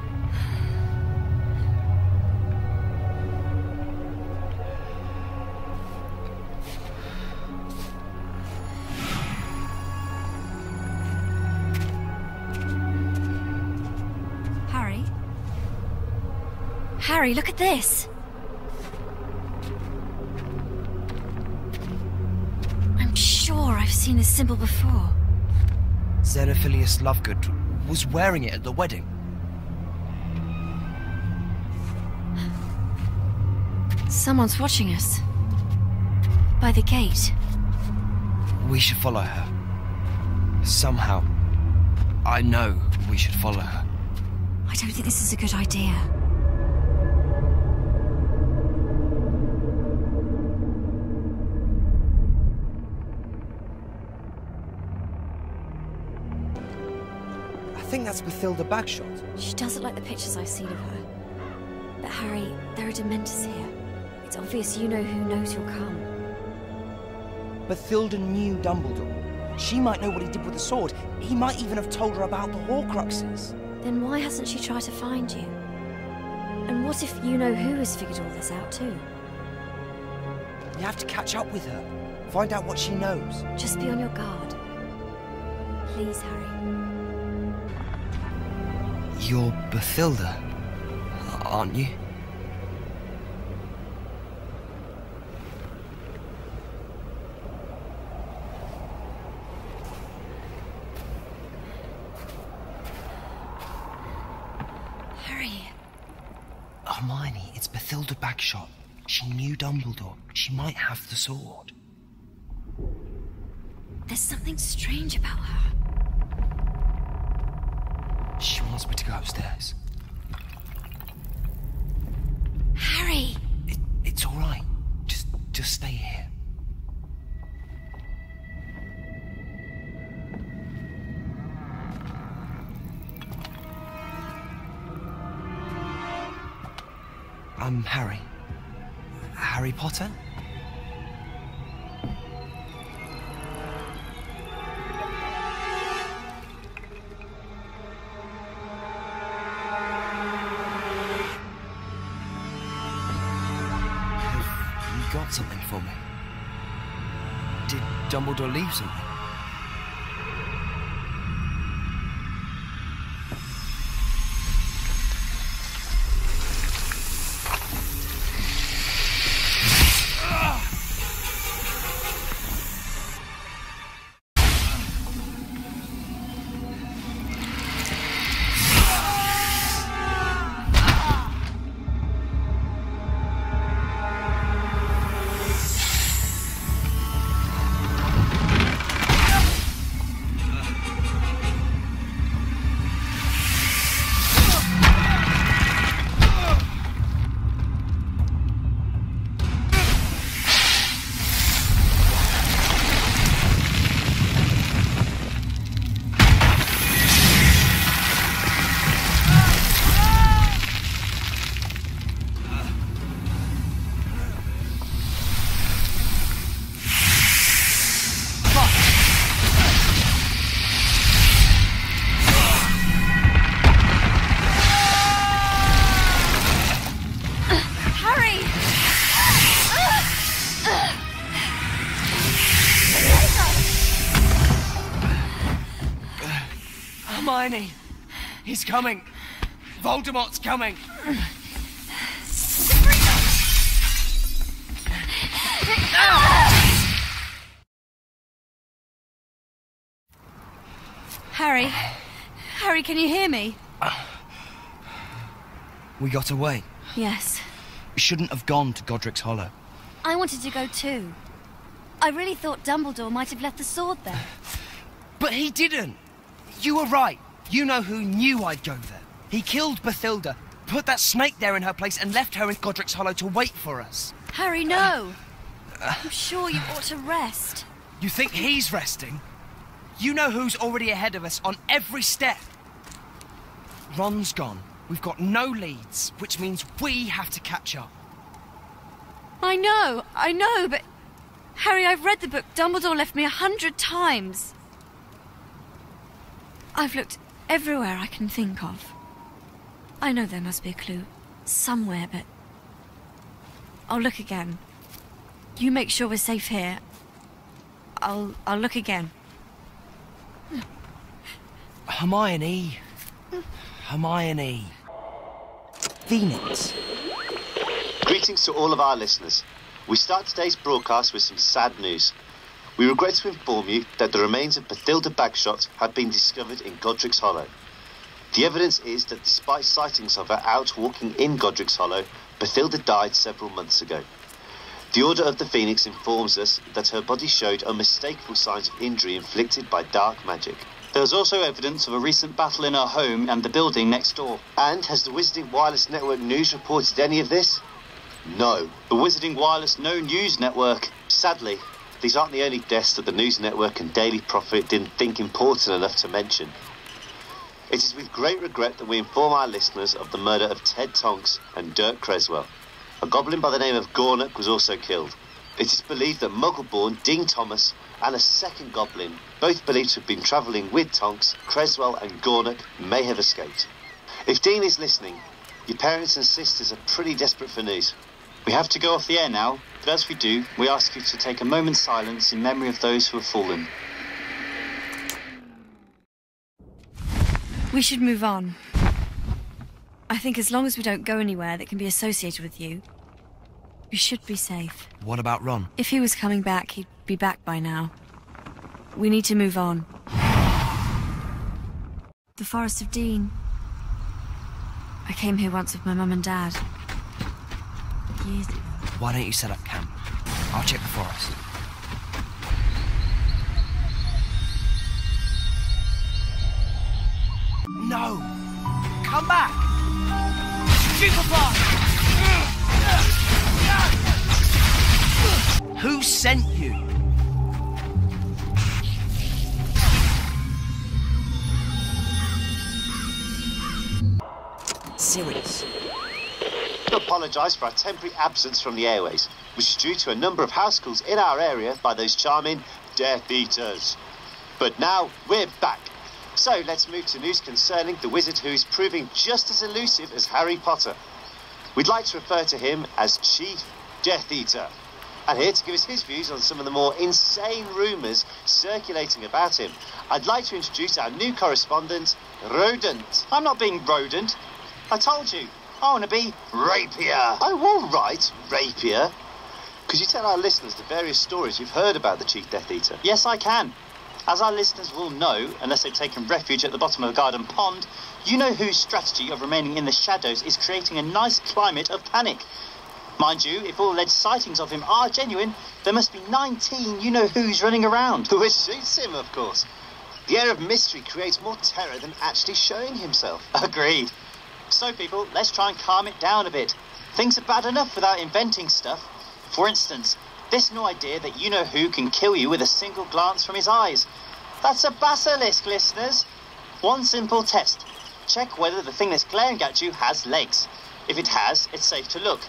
Harry? Harry, look at this! I'm sure I've seen this symbol before. Xenophilius Lovegood was wearing it at the wedding. Someone's watching us. By the gate. We should follow her. Somehow. I know we should follow her. I don't think this is a good idea. I think that's Bathilda Bagshot. She does look like the pictures I've seen of her. But Harry, there are Dementors here. It's obvious you know who knows you'll come. Bathilda knew Dumbledore. She might know what he did with the sword. He might even have told her about the Horcruxes. Then why hasn't she tried to find you? And what if you know who has figured all this out too? You have to catch up with her. Find out what she knows. Just be on your guard. Please, Harry. You're Bathilda, aren't you? Harry. Hermione, it's Bathilda Bagshot. She knew Dumbledore. She might have the sword. There's something strange about her. She wants me to go upstairs. Harry! It's all right. Just stay here. I'm Harry. Harry Potter? Got something for me? Did Dumbledore leave something? Hermione! He's coming! Voldemort's coming! Harry? Harry, can you hear me? We got away. Yes. We shouldn't have gone to Godric's Hollow. I wanted to go too. I really thought Dumbledore might have left the sword there. But he didn't! You were right. You know who knew I'd go there. He killed Bathilda, put that snake there in her place, and left her in Godric's Hollow to wait for us. Harry, no! I'm sure you ought to rest. You think he's resting? You know who's already ahead of us on every step. Ron's gone. We've got no leads, which means we have to catch up. I know, but... Harry, I've read the book Dumbledore left me 100 times. I've looked everywhere I can think of. I know there must be a clue somewhere, but I'll look again. You make sure we're safe here. I'll look again. Hermione. Hermione. Phoenix. Greetings to all of our listeners. We start today's broadcast with some sad news. We regret to inform you that the remains of Bathilda Bagshot have been discovered in Godric's Hollow. The evidence is that despite sightings of her out walking in Godric's Hollow, Bathilda died several months ago. The Order of the Phoenix informs us that her body showed unmistakable signs of injury inflicted by dark magic. There was also evidence of a recent battle in her home and the building next door. And has the Wizarding Wireless Network News reported any of this? No. The Wizarding Wireless No News Network. Sadly, these aren't the only deaths that the News Network and Daily Prophet didn't think important enough to mention. It is with great regret that we inform our listeners of the murder of Ted Tonks and Dirk Creswell. A goblin by the name of Gornock was also killed. It is believed that Muggle-born Dean Thomas and a second goblin, both believed to have been travelling with Tonks, Creswell and Gornock, may have escaped. If Dean is listening, your parents and sisters are pretty desperate for news. We have to go off the air now, but as we do, we ask you to take a moment's silence in memory of those who have fallen. We should move on. I think as long as we don't go anywhere that can be associated with you, we should be safe. What about Ron? If he was coming back, he'd be back by now. We need to move on. The Forest of Dean. I came here once with my mum and dad. Years ago. Why don't you set up camp? I'll check the forest. No! Come back! Stupefy! Who sent you? Sirius. To apologise for our temporary absence from the airways, which is due to a number of house calls in our area by those charming Death Eaters. But now we're back. So let's move to news concerning the wizard who is proving just as elusive as Harry Potter. We'd like to refer to him as Chief Death Eater. And here to give us his views on some of the more insane rumours circulating about him, I'd like to introduce our new correspondent, Rodent. I'm not being Rodent. I told you, I want to be Rapier. Oh, all right, Rapier. Could you tell our listeners the various stories you've heard about the Chief Death Eater? Yes, I can. As our listeners will know, unless they've taken refuge at the bottom of a garden pond, You Know Who's strategy of remaining in the shadows is creating a nice climate of panic. Mind you, if all alleged sightings of him are genuine, there must be 19 You Know Who's running around. Which suits him, of course. The air of mystery creates more terror than actually showing himself. Agreed. So, people, let's try and calm it down a bit. Things are bad enough without inventing stuff. For instance, this new idea that You Know Who can kill you with a single glance from his eyes. That's a basilisk, listeners. One simple test. Check whether the thing that's glaring at you has legs. If it has, it's safe to look.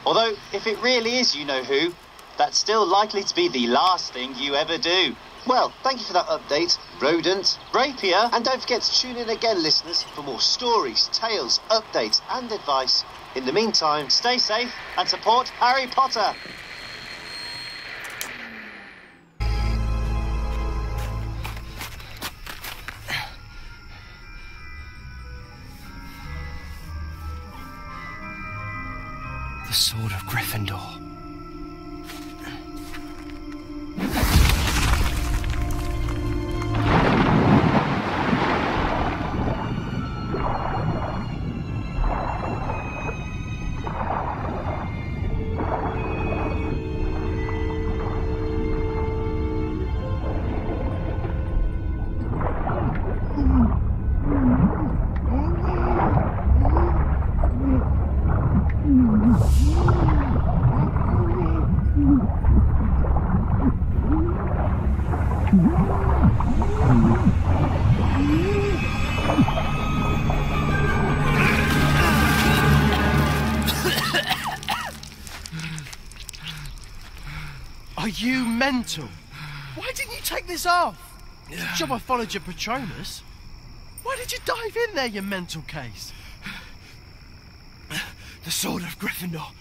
Although, if it really is You Know Who, that's still likely to be the last thing you ever do. Well, thank you for that update, Rodent. Rapier. And don't forget to tune in again, listeners, for more stories, tales, updates and advice. In the meantime, stay safe and support Harry Potter. The Sword of Gryffindor. Are you mental? Why didn't you take this off? It's a job I followed your Patronus. Why did you dive in there, you mental case? The sword of Gryffindor.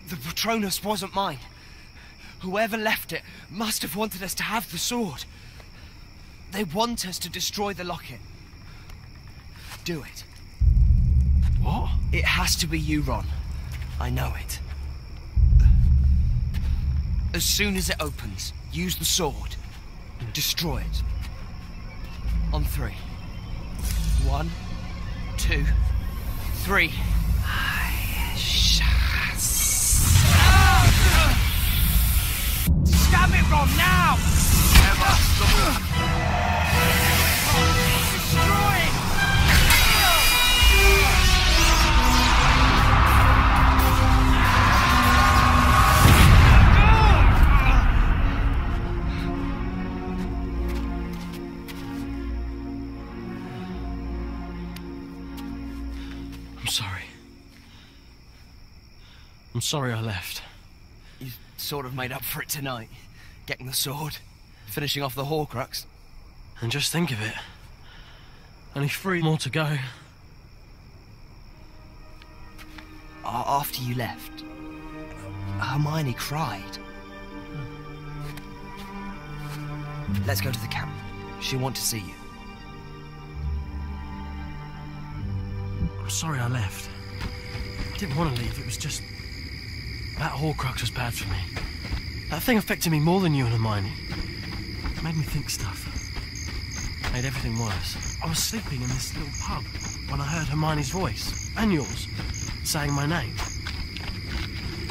The Patronus wasn't mine. Whoever left it must have wanted us to have the sword. They want us to destroy the locket. Do it. What? It has to be you, Ron. I know it. As soon as it opens, use the sword. Destroy it. On 3. 1, 2, 3. Stab it, Ron, now! Destroy it! I'm sorry. I'm sorry I left. You sort of made up for it tonight. Getting the sword, finishing off the Horcrux. And just think of it. Only 3 more to go. After you left, Hermione cried. Let's go to the camp. She'll want to see you. I'm sorry I left. I didn't want to leave, it was just... That Horcrux was bad for me. That thing affected me more than you and Hermione. It made me think stuff. Made everything worse. I was sleeping in this little pub when I heard Hermione's voice, and yours, saying my name.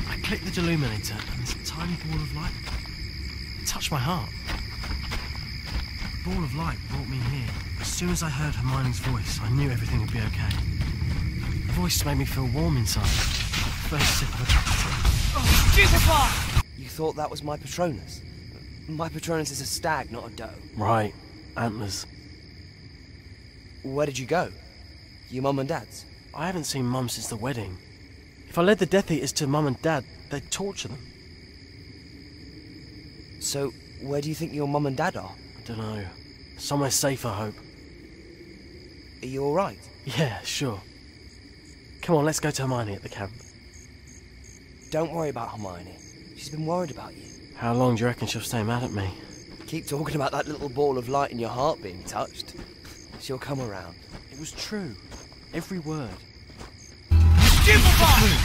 I clicked the deluminator, and this tiny ball of light touched my heart. The ball of light brought me here. As soon as I heard Hermione's voice, I knew everything would be okay. The voice made me feel warm inside. First sip of a cup of tea. Stupefy! You thought that was my Patronus? My Patronus is a stag, not a doe. Right. Antlers. Where did you go? Your mum and dad's? I haven't seen Mum since the wedding. If I led the Death Eaters to Mum and Dad, they'd torture them. So, where do you think your mum and dad are? I don't know. Somewhere safe, I hope. Are you alright? Yeah, sure. Come on, let's go to Hermione at the camp. Don't worry about Hermione. She's been worried about you. How long do you reckon she'll stay mad at me? Keep talking about that little ball of light in your heart being touched. She'll come around. It was true. Every word. Stupefy!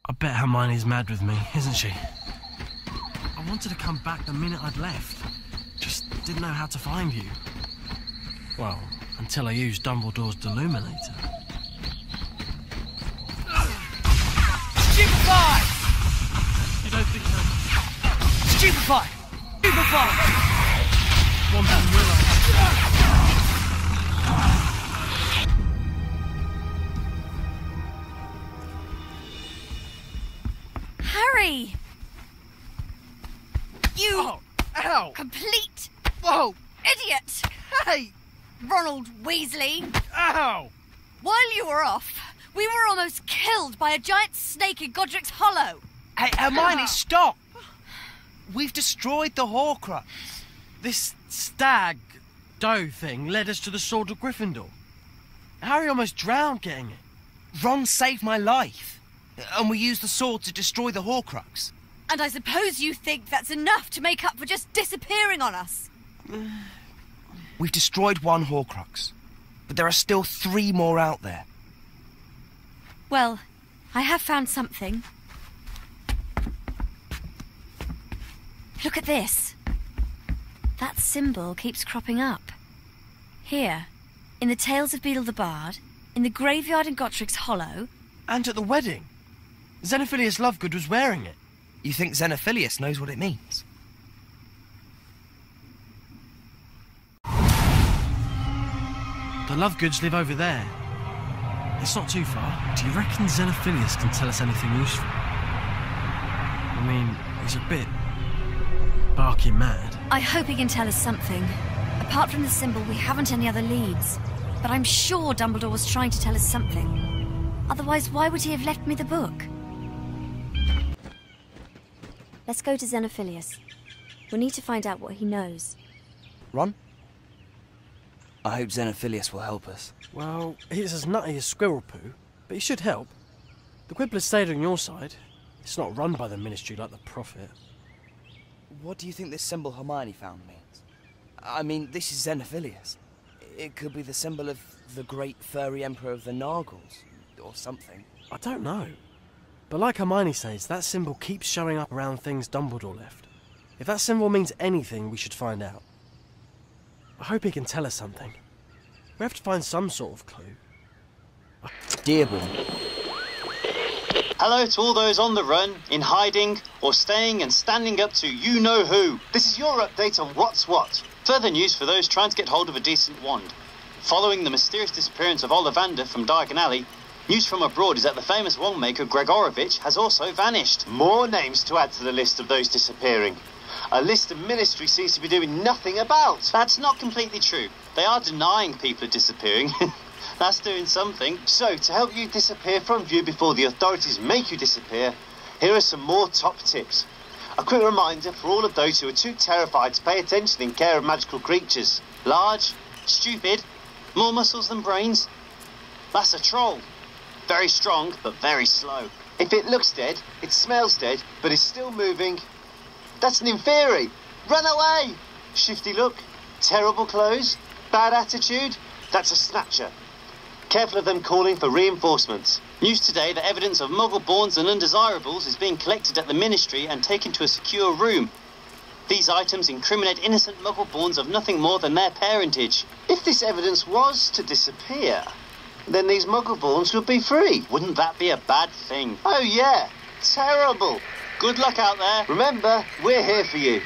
I bet Hermione's mad with me, isn't she? I wanted to come back the minute I'd left. Just didn't know how to find you. Well, until I used Dumbledore's deluminator. Stupefy! You don't think so? Stupefy! Stupefy! One didn't realise. Harry! You... Oh, ow! Complete... Whoa! Idiot! Hey! Ronald Weasley! Ow! While you were off, we were almost killed by a giant snake in Godric's Hollow. Hey, Hermione, stop! We've destroyed the Horcrux. This stag doe thing led us to the Sword of Gryffindor. Harry almost drowned getting it. Ron saved my life. And we used the sword to destroy the Horcrux. And I suppose you think that's enough to make up for just disappearing on us? We've destroyed one Horcrux, but there are still 3 more out there. Well, I have found something. Look at this. That symbol keeps cropping up. Here, in the Tales of Beedle the Bard, in the graveyard in Godric's Hollow... And at the wedding. Xenophilius Lovegood was wearing it. You think Xenophilius knows what it means? The Lovegoods live over there. It's not too far. Do you reckon Xenophilius can tell us anything useful? I mean, he's a bit... barking mad. I hope he can tell us something. Apart from the symbol, we haven't any other leads. But I'm sure Dumbledore was trying to tell us something. Otherwise, why would he have left me the book? Let's go to Xenophilius. We'll need to find out what he knows. Ron? I hope Xenophilius will help us. Well, he's as nutty as squirrel poo, but he should help. The Quibbler stayed on your side. It's not run by the Ministry like the Prophet. What do you think this symbol Hermione found means? I mean, this is Xenophilius. It could be the symbol of the great furry emperor of the Nargles, or something. I don't know. But like Hermione says, that symbol keeps showing up around things Dumbledore left. If that symbol means anything, we should find out. I hope he can tell us something. We have to find some sort of clue. Dearborn. Hello to all those on the run, in hiding, or staying and standing up to you-know-who. This is your update on What's What. Further news for those trying to get hold of a decent wand. Following the mysterious disappearance of Ollivander from Diagon Alley, news from abroad is that the famous wand maker Gregorovich has also vanished. More names to add to the list of those disappearing. A list the Ministry seems to be doing nothing about. That's not completely true. They are denying people are disappearing. That's doing something. So, to help you disappear from view before the authorities make you disappear, here are some more top tips. A quick reminder for all of those who are too terrified to pay attention in care of magical creatures. Large, stupid, more muscles than brains. That's a troll. Very strong, but very slow. If it looks dead, it smells dead, but is still moving, that's an inferi. Run away! Shifty look, terrible clothes, bad attitude, that's a snatcher. Careful of them calling for reinforcements. News today that evidence of muggle-borns and undesirables is being collected at the Ministry and taken to a secure room. These items incriminate innocent muggle-borns of nothing more than their parentage. If this evidence was to disappear, then these muggle-borns would be free. Wouldn't that be a bad thing? Oh yeah, terrible. Good luck out there. Remember, we're here for you.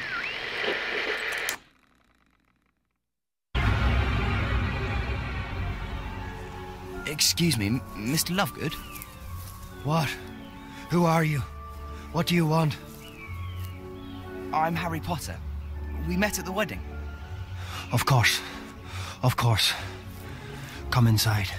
Excuse me, Mr. Lovegood? What? Who are you? What do you want? I'm Harry Potter. We met at the wedding. Of course. Of course. Come inside.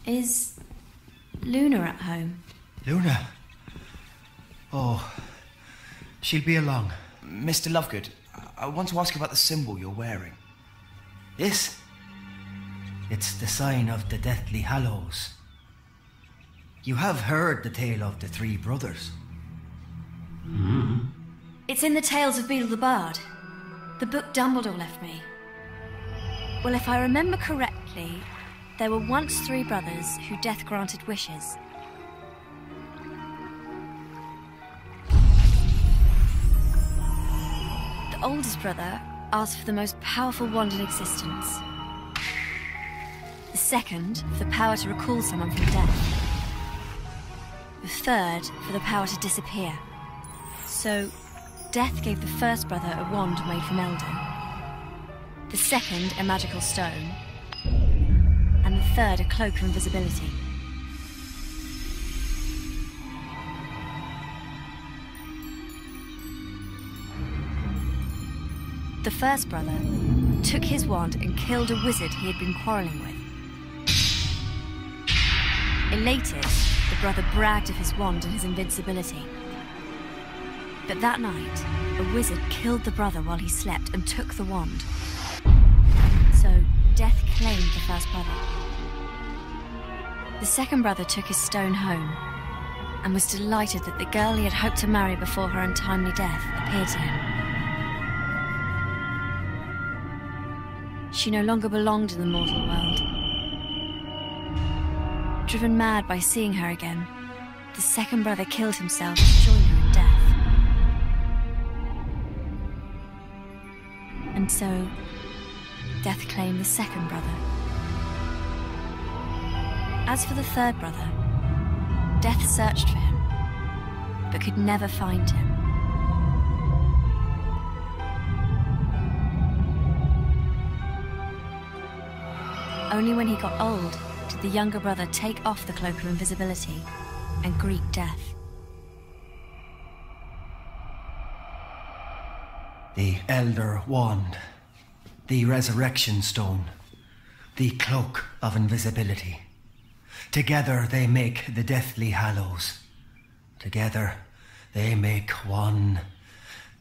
Is Luna at home? Luna? Oh, she'll be along. Mr. Lovegood, I want to ask about the symbol you're wearing. This? It's the sign of the Deathly Hallows. You have heard the tale of the three brothers. It's in the Tales of Beedle the Bard, the book Dumbledore left me. Well, if I remember correctly, there were once three brothers who death granted wishes. The oldest brother asked for the most powerful wand in existence. The second, for the power to recall someone from death. The third, for the power to disappear. So, Death gave the first brother a wand made from Elder. The second, a magical stone. And the third, a cloak of invisibility. The first brother took his wand and killed a wizard he had been quarrelling with. Elated, the brother bragged of his wand and his invincibility. But that night, a wizard killed the brother while he slept and took the wand. So, Death claimed the first brother. The second brother took his stone home and was delighted that the girl he had hoped to marry before her untimely death appeared to him. She no longer belonged in the mortal world. Driven mad by seeing her again, the second brother killed himself to join her in death. And so, Death claimed the second brother. As for the third brother, Death searched for him, but could never find him. Only when he got old did the younger brother take off the cloak of invisibility and greet Death. The Elder Wand. The Resurrection Stone. The Cloak of Invisibility. Together they make the Deathly Hallows. Together they make one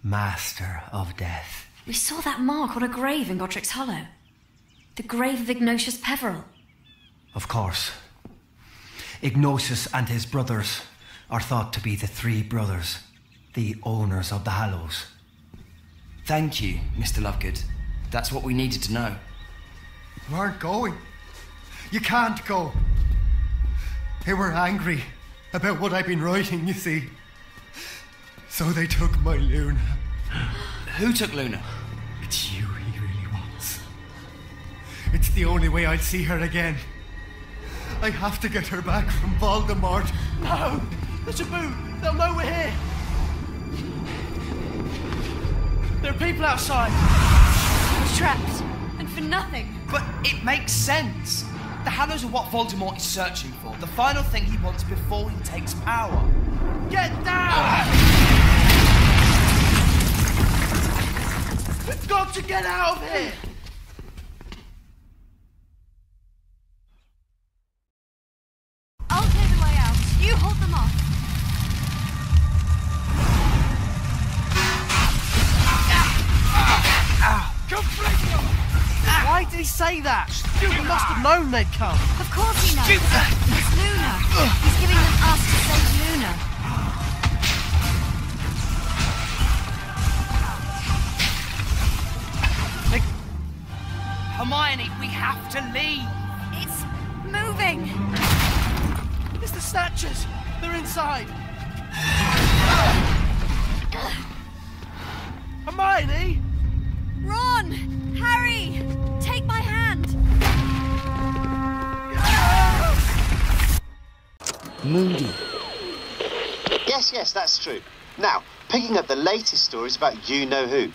Master of Death. We saw that mark on a grave in Godric's Hollow. The grave of Ignatius Peveril. Of course. Ignatius and his brothers are thought to be the three brothers, the owners of the Hallows. Thank you, Mr. Lovegood. That's what we needed to know. You aren't going. You can't go. They were angry about what I've been writing, you see. So they took my Luna. Who took Luna? It's you he really wants. It's the only way I'll see her again. I have to get her back from Voldemort. No! The taboo! They'll know we're here! There are people outside. We're trapped, and for nothing. But it makes sense. The Hallows are what Voldemort is searching for. The final thing he wants before he takes power. Get down! We've got to get out of here! I'll clear the way out. You hold them off. Why did he say that? He must have known they'd come. Of course he knows. It's Luna. He's giving them us to save Luna. Hermione, we have to leave. It's moving. It's the Snatchers. They're inside. Hermione! Ron! Harry! Take my hand! Moody. Yes, that's true. Now, picking up the latest stories about you-know-who.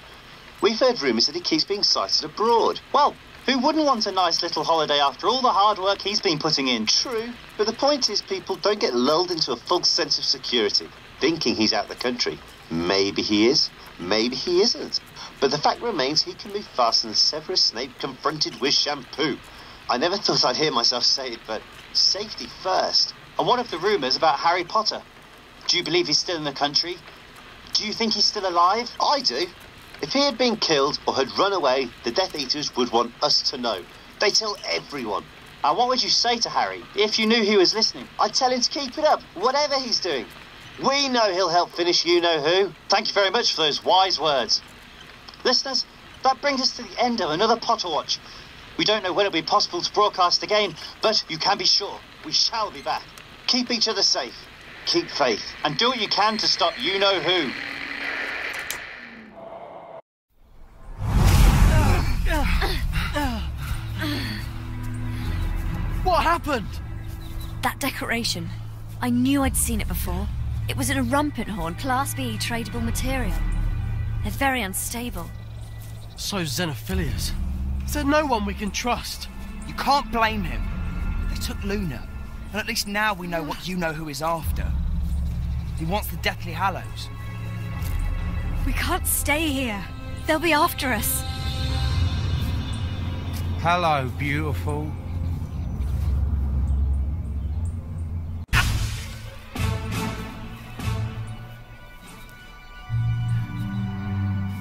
We've heard rumours that he keeps being sighted abroad. Well, who wouldn't want a nice little holiday after all the hard work he's been putting in? True. But the point is, people don't get lulled into a false sense of security, thinking he's out of the country. Maybe he is, maybe he isn't. But the fact remains he can move faster than Severus Snape confronted with shampoo. I never thought I'd hear myself say it, but safety first. And what of the rumours about Harry Potter? Do you believe he's still in the country? Do you think he's still alive? I do. If he had been killed or had run away, the Death Eaters would want us to know. They tell everyone. And what would you say to Harry if you knew he was listening? I'd tell him to keep it up, whatever he's doing. We know he'll help finish you-know-who. Thank you very much for those wise words. Listeners, that brings us to the end of another Potter Watch. We don't know when it'll be possible to broadcast again, but you can be sure we shall be back. Keep each other safe, keep faith, and do what you can to stop you-know-who. What happened? That decoration. I knew I'd seen it before. It was in a Rumpinhorn, Class B tradable material. They're very unstable. So Xenophilius. Is there no one we can trust? You can't blame him. They took Luna. And at least now we know what you-know-who is after. He wants the Deathly Hallows. We can't stay here. They'll be after us. Hello, beautiful.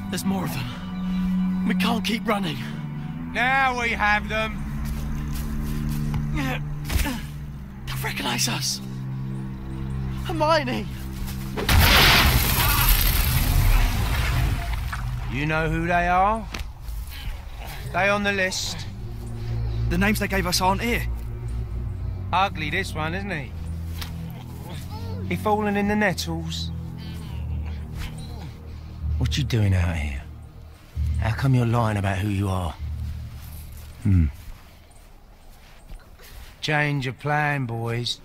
There's more of them. We can't keep running. Now we have them. They'll recognize us. Hermione! You know who they are? They on the list. The names they gave us aren't here. Ugly, this one, isn't he? He fallen in the nettles. What you doing out here? How come you're lying about who you are? Change of plan, boys.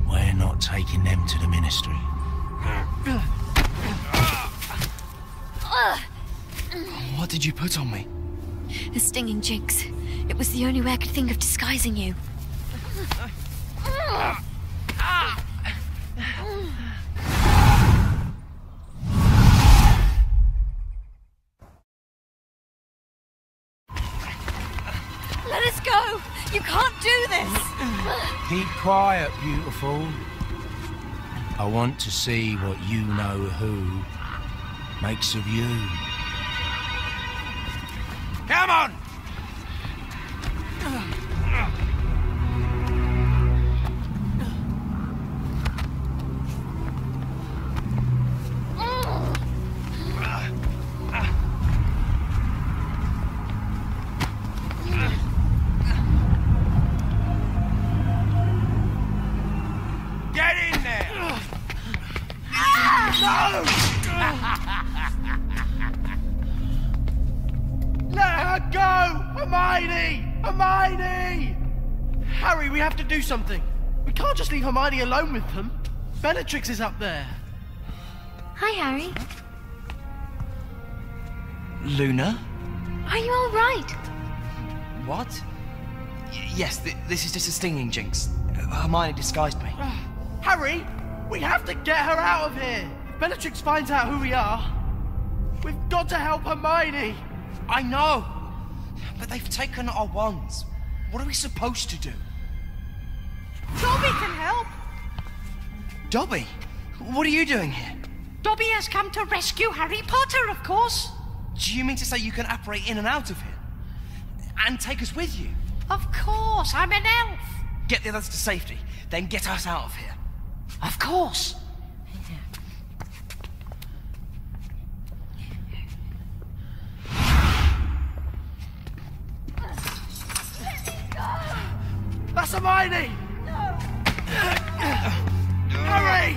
We're not taking them to the Ministry. What did you put on me? The stinging jinx. It was the only way I could think of disguising you. quiet, beautiful. I want to see what you know who makes of you. Come on! Harry, we have to do something. We can't just leave Hermione alone with them. Bellatrix is up there. Hi, Harry. Luna? Are you all right? What? Yes, this is just a stinging jinx. Hermione disguised me. Harry, we have to get her out of here. If Bellatrix finds out who we are, we've got to help Hermione. I know, but they've taken our wands. What are we supposed to do? Dobby can help. Dobby? What are you doing here? Dobby has come to rescue Harry Potter, of course. Do you mean to say you can apparate in and out of here? And take us with you? Of course, I'm an elf. Get the others to safety, then get us out of here. Of course. That's Hermione! Harry!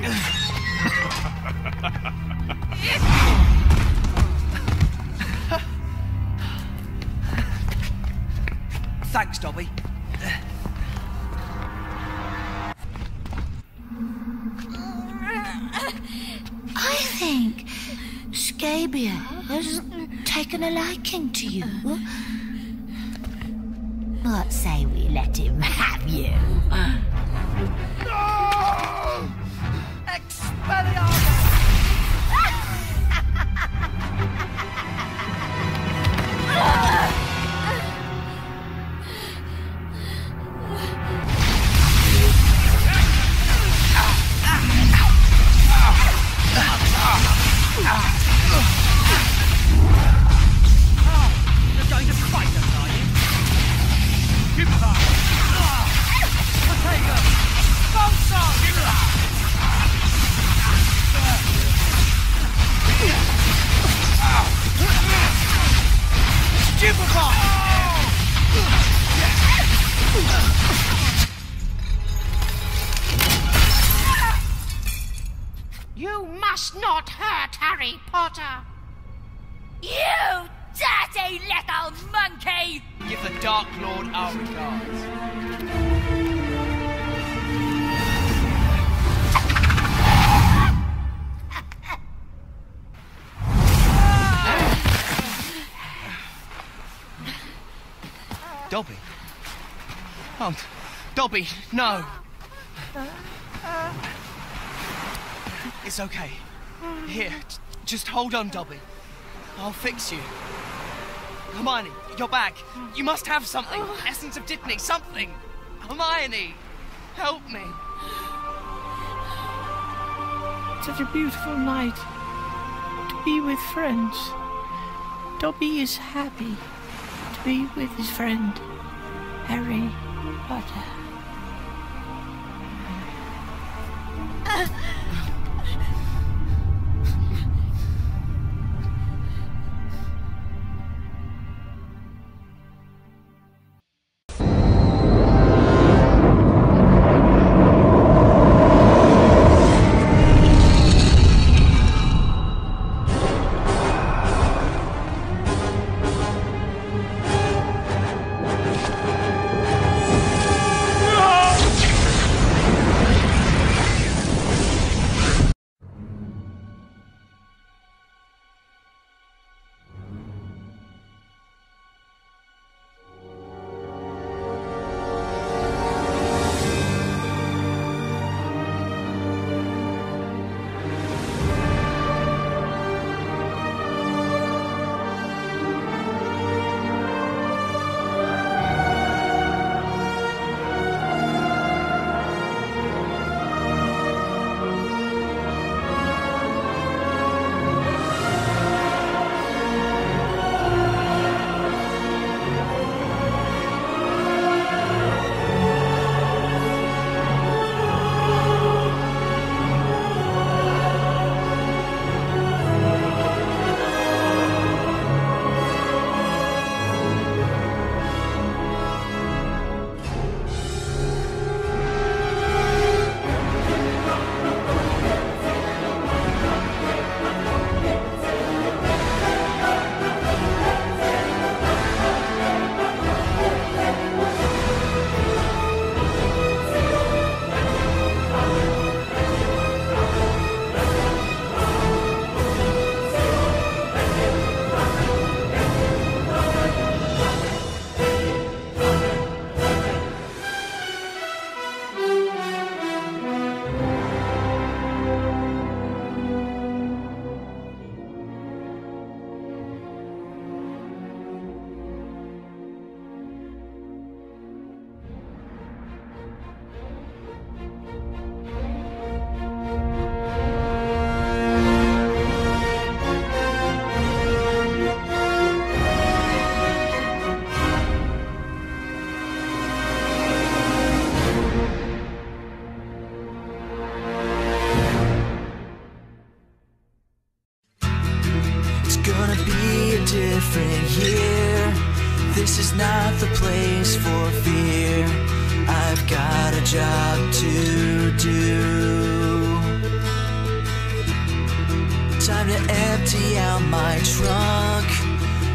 Thanks, Dobby. I think Scabia has taken a liking to you. What say we let him have you? No! Expelliarmus! You're going to fight us, are you? Cupid! Potato! Bolson! Stupefy! You must not hurt Harry Potter! You dirty little monkey! Give the Dark Lord our regards. Dobby? Oh, Dobby, no! It's okay. Here, just hold on, Dobby. I'll fix you. Hermione, your bag. You must have something. Essence of dittany, something. Hermione, help me. Such a beautiful night to be with friends. Dobby is happy to be with his friend, Harry Potter. This is not the place for fear. I've got a job to do. Time to empty out my trunk.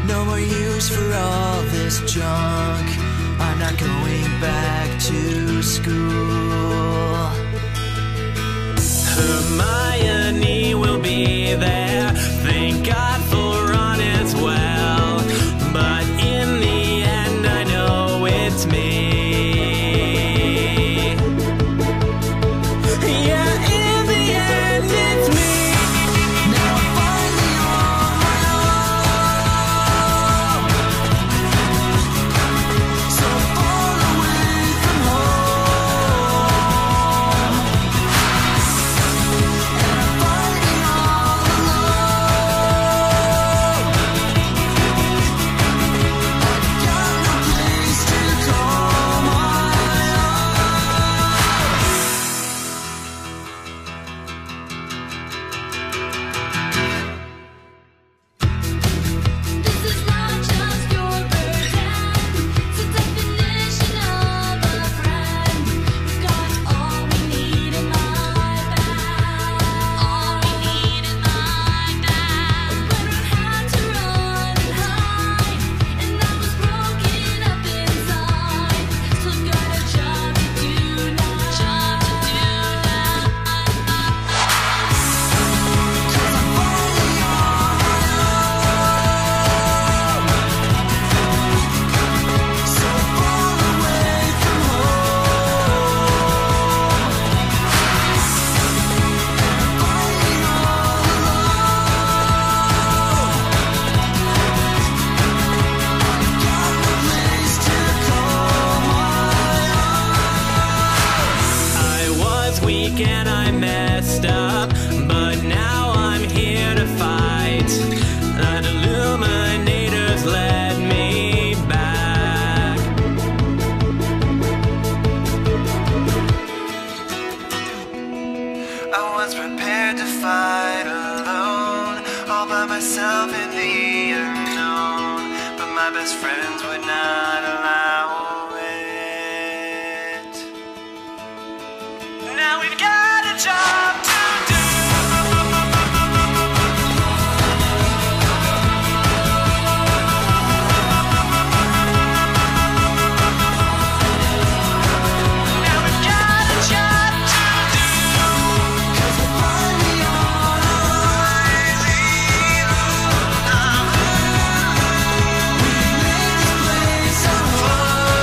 No more use for all this junk. I'm not going back to school. Hermione will be there. Thank God for Ron as well. But in the end, I know it's me. Yeah, in the end, it's me. Now I'm finally on my own. So far away from home. And I'm fighting all alone. I've got no place to call my This is not just your burden. It's a definition of a friend. We've got all we need in my bag. All we need in my bag. When we had to run and hide, and I was broken up inside. Still got a job to do now. Job to do now. 'Cause I'm finally on my own. So far away from home. Fighting all alone. I've got no place to call my own. I was weak and I messed up, but now I'm here to fight. The Illuminators led me back. I was prepared to fight alone, all by myself in the unknown, but my best friends would not allow it. Now we've got a job to do. Now we've got a job to do. 'Cause we're finally on our way. We made this place our home.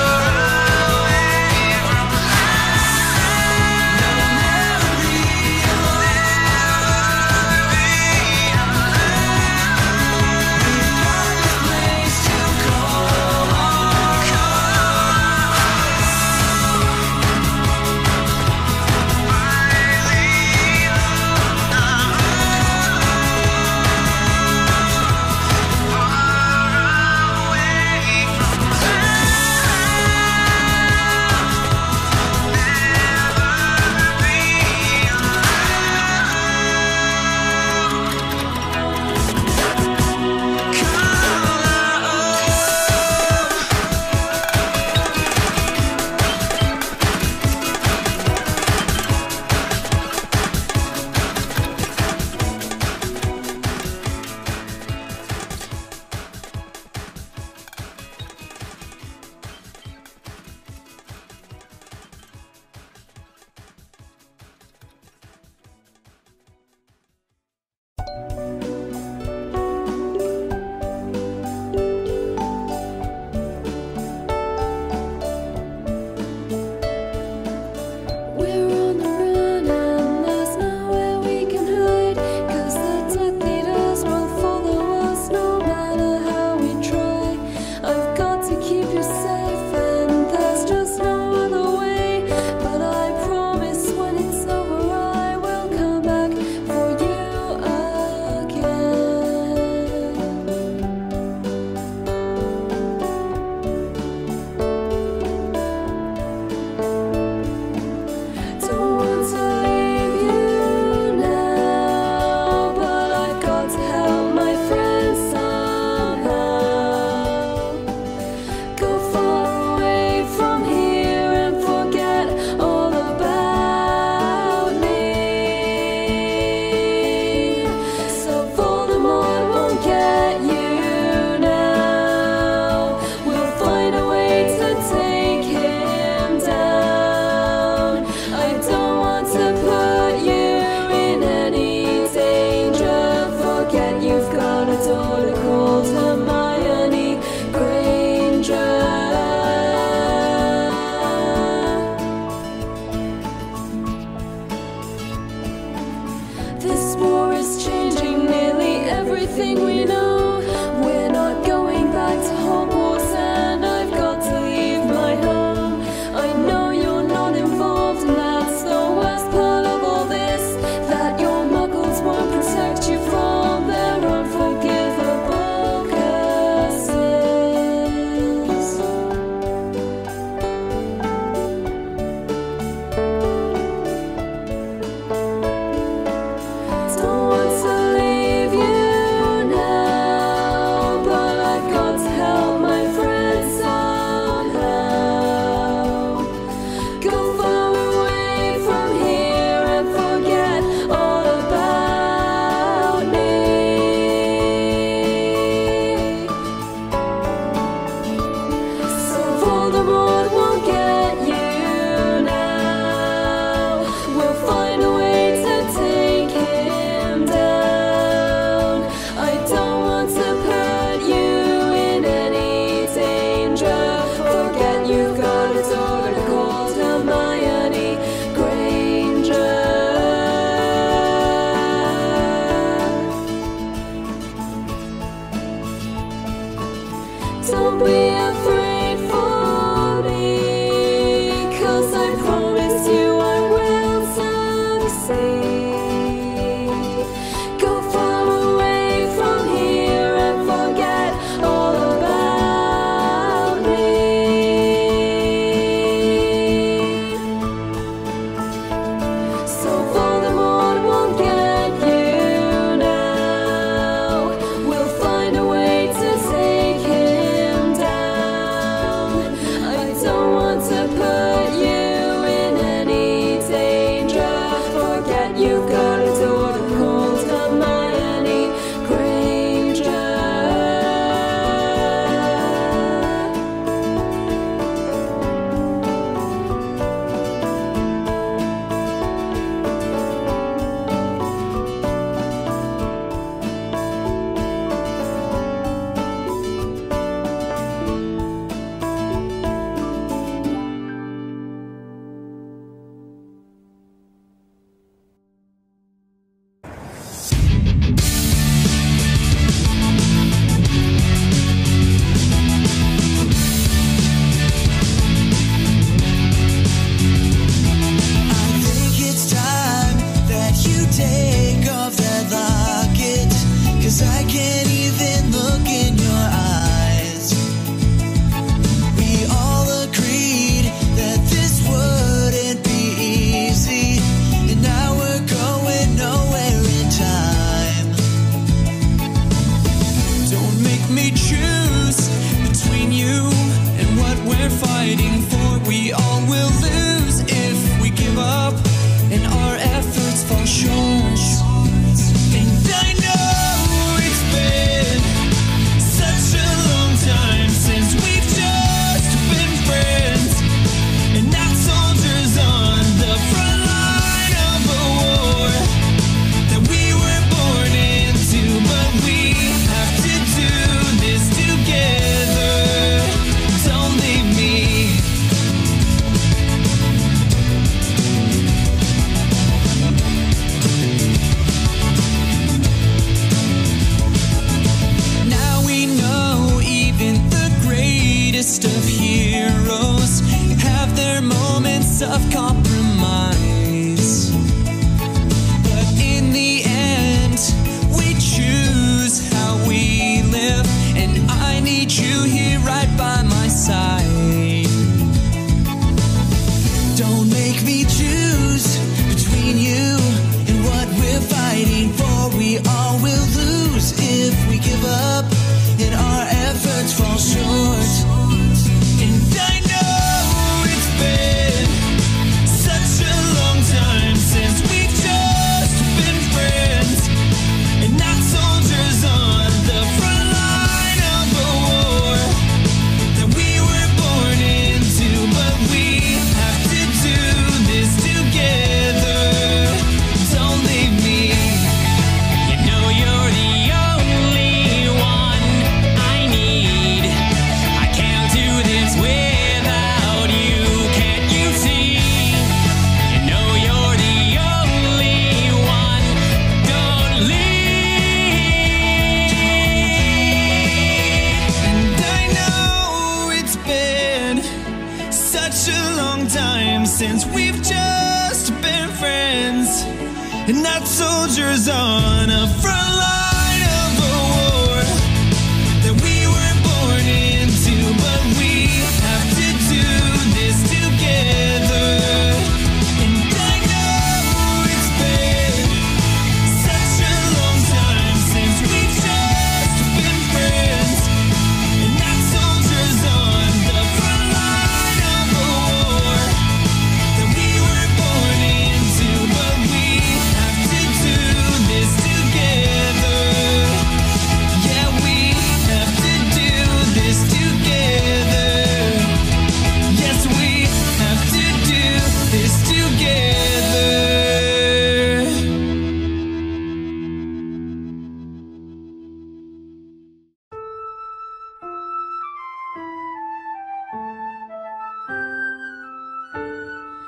everything we know. We're not going back to Hogwarts, and I've got to leave my home. I know you're not involved, and that's the worst part of all this, that your muggles won't protect you from their unforgivable curses. Don't want to leave you now. and not soldiers on a front line of a war that we weren't born into, but we have to do this together. And I know it's been such a long time since we've just been friends, and not soldiers on the front line of a war that we weren't born into, but we have to do this together. Yeah, we have to do this together. Yes, we have to do this together.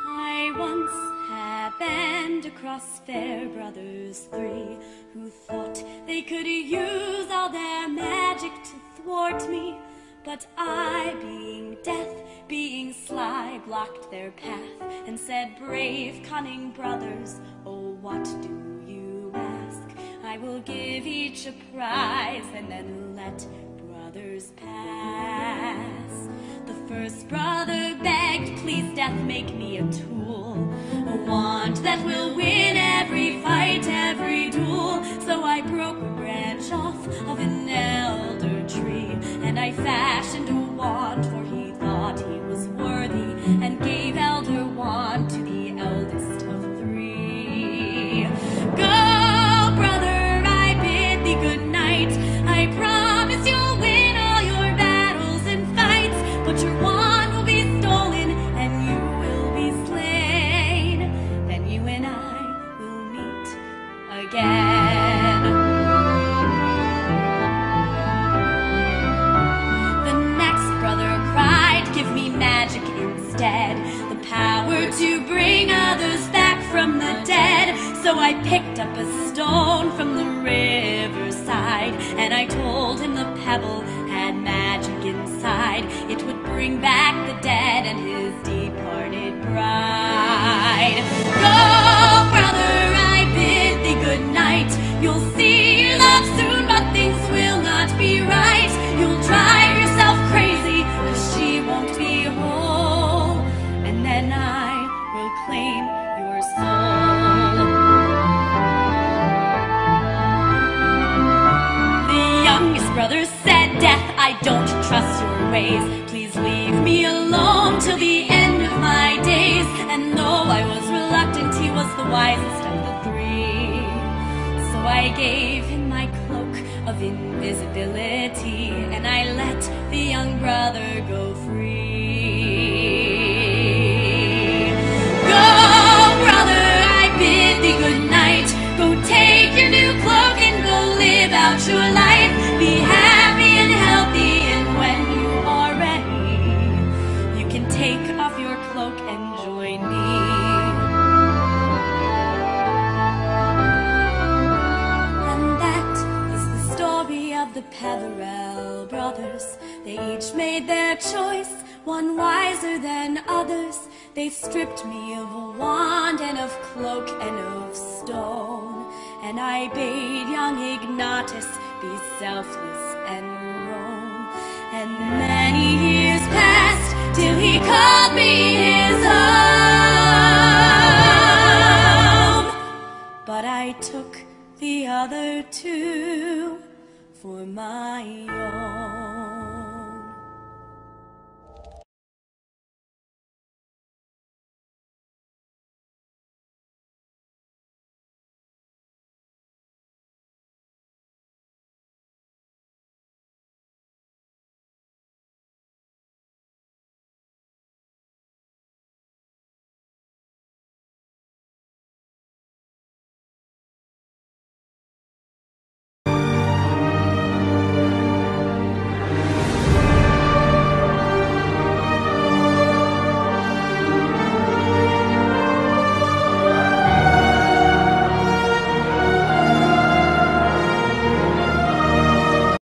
I once happened across fair brothers three who thought they could use all their magic to thwart me. But I, being death, being sly, blocked their path and said, brave, cunning brothers, oh, what do you ask? I will give each a prize and then let brothers pass. The first brother begged, please death, make me a tool, a wand that will win every fight, every duel. So I broke a branch off of an elder tree, and I fashioned a wand, for he thought he was worthy, and gave elder wand to the eldest of three. Go, brother, I bid thee good night. I promise you'll win all your battles and fights, but your wand will be stolen and you will be slain. Then you and I will meet again. The next brother cried, give me magic instead, the power to bring others back from the dead. So I picked up a stone from the riverside, and I told him the pebble had magic inside. It would bring back the dead and his departed bride. Go, brother, I bid thee good night. You'll see your love soon, but things will not be right. You'll drive yourself crazy, 'cause she won't be whole, and then I will claim your soul. The youngest brother said, death, I don't trust your ways. Please leave me alone till the end of my days. And though I was reluctant, he was the wisest of the three. So I gave him my cloak of invisibility, and I let the young brother go free. Go, brother, I bid thee good night. Go take your new cloak and go live out your life. Be happy and healthy, and when you are ready, you can take off your cloak and join me. And that is the story of the Peverell brothers. They each made their choice, one wiser than others. They stripped me of a wand and of cloak and of stone, and I bade young Ignatus be selfless and roam. And many years passed till he called me his own. But I took the other two for my own.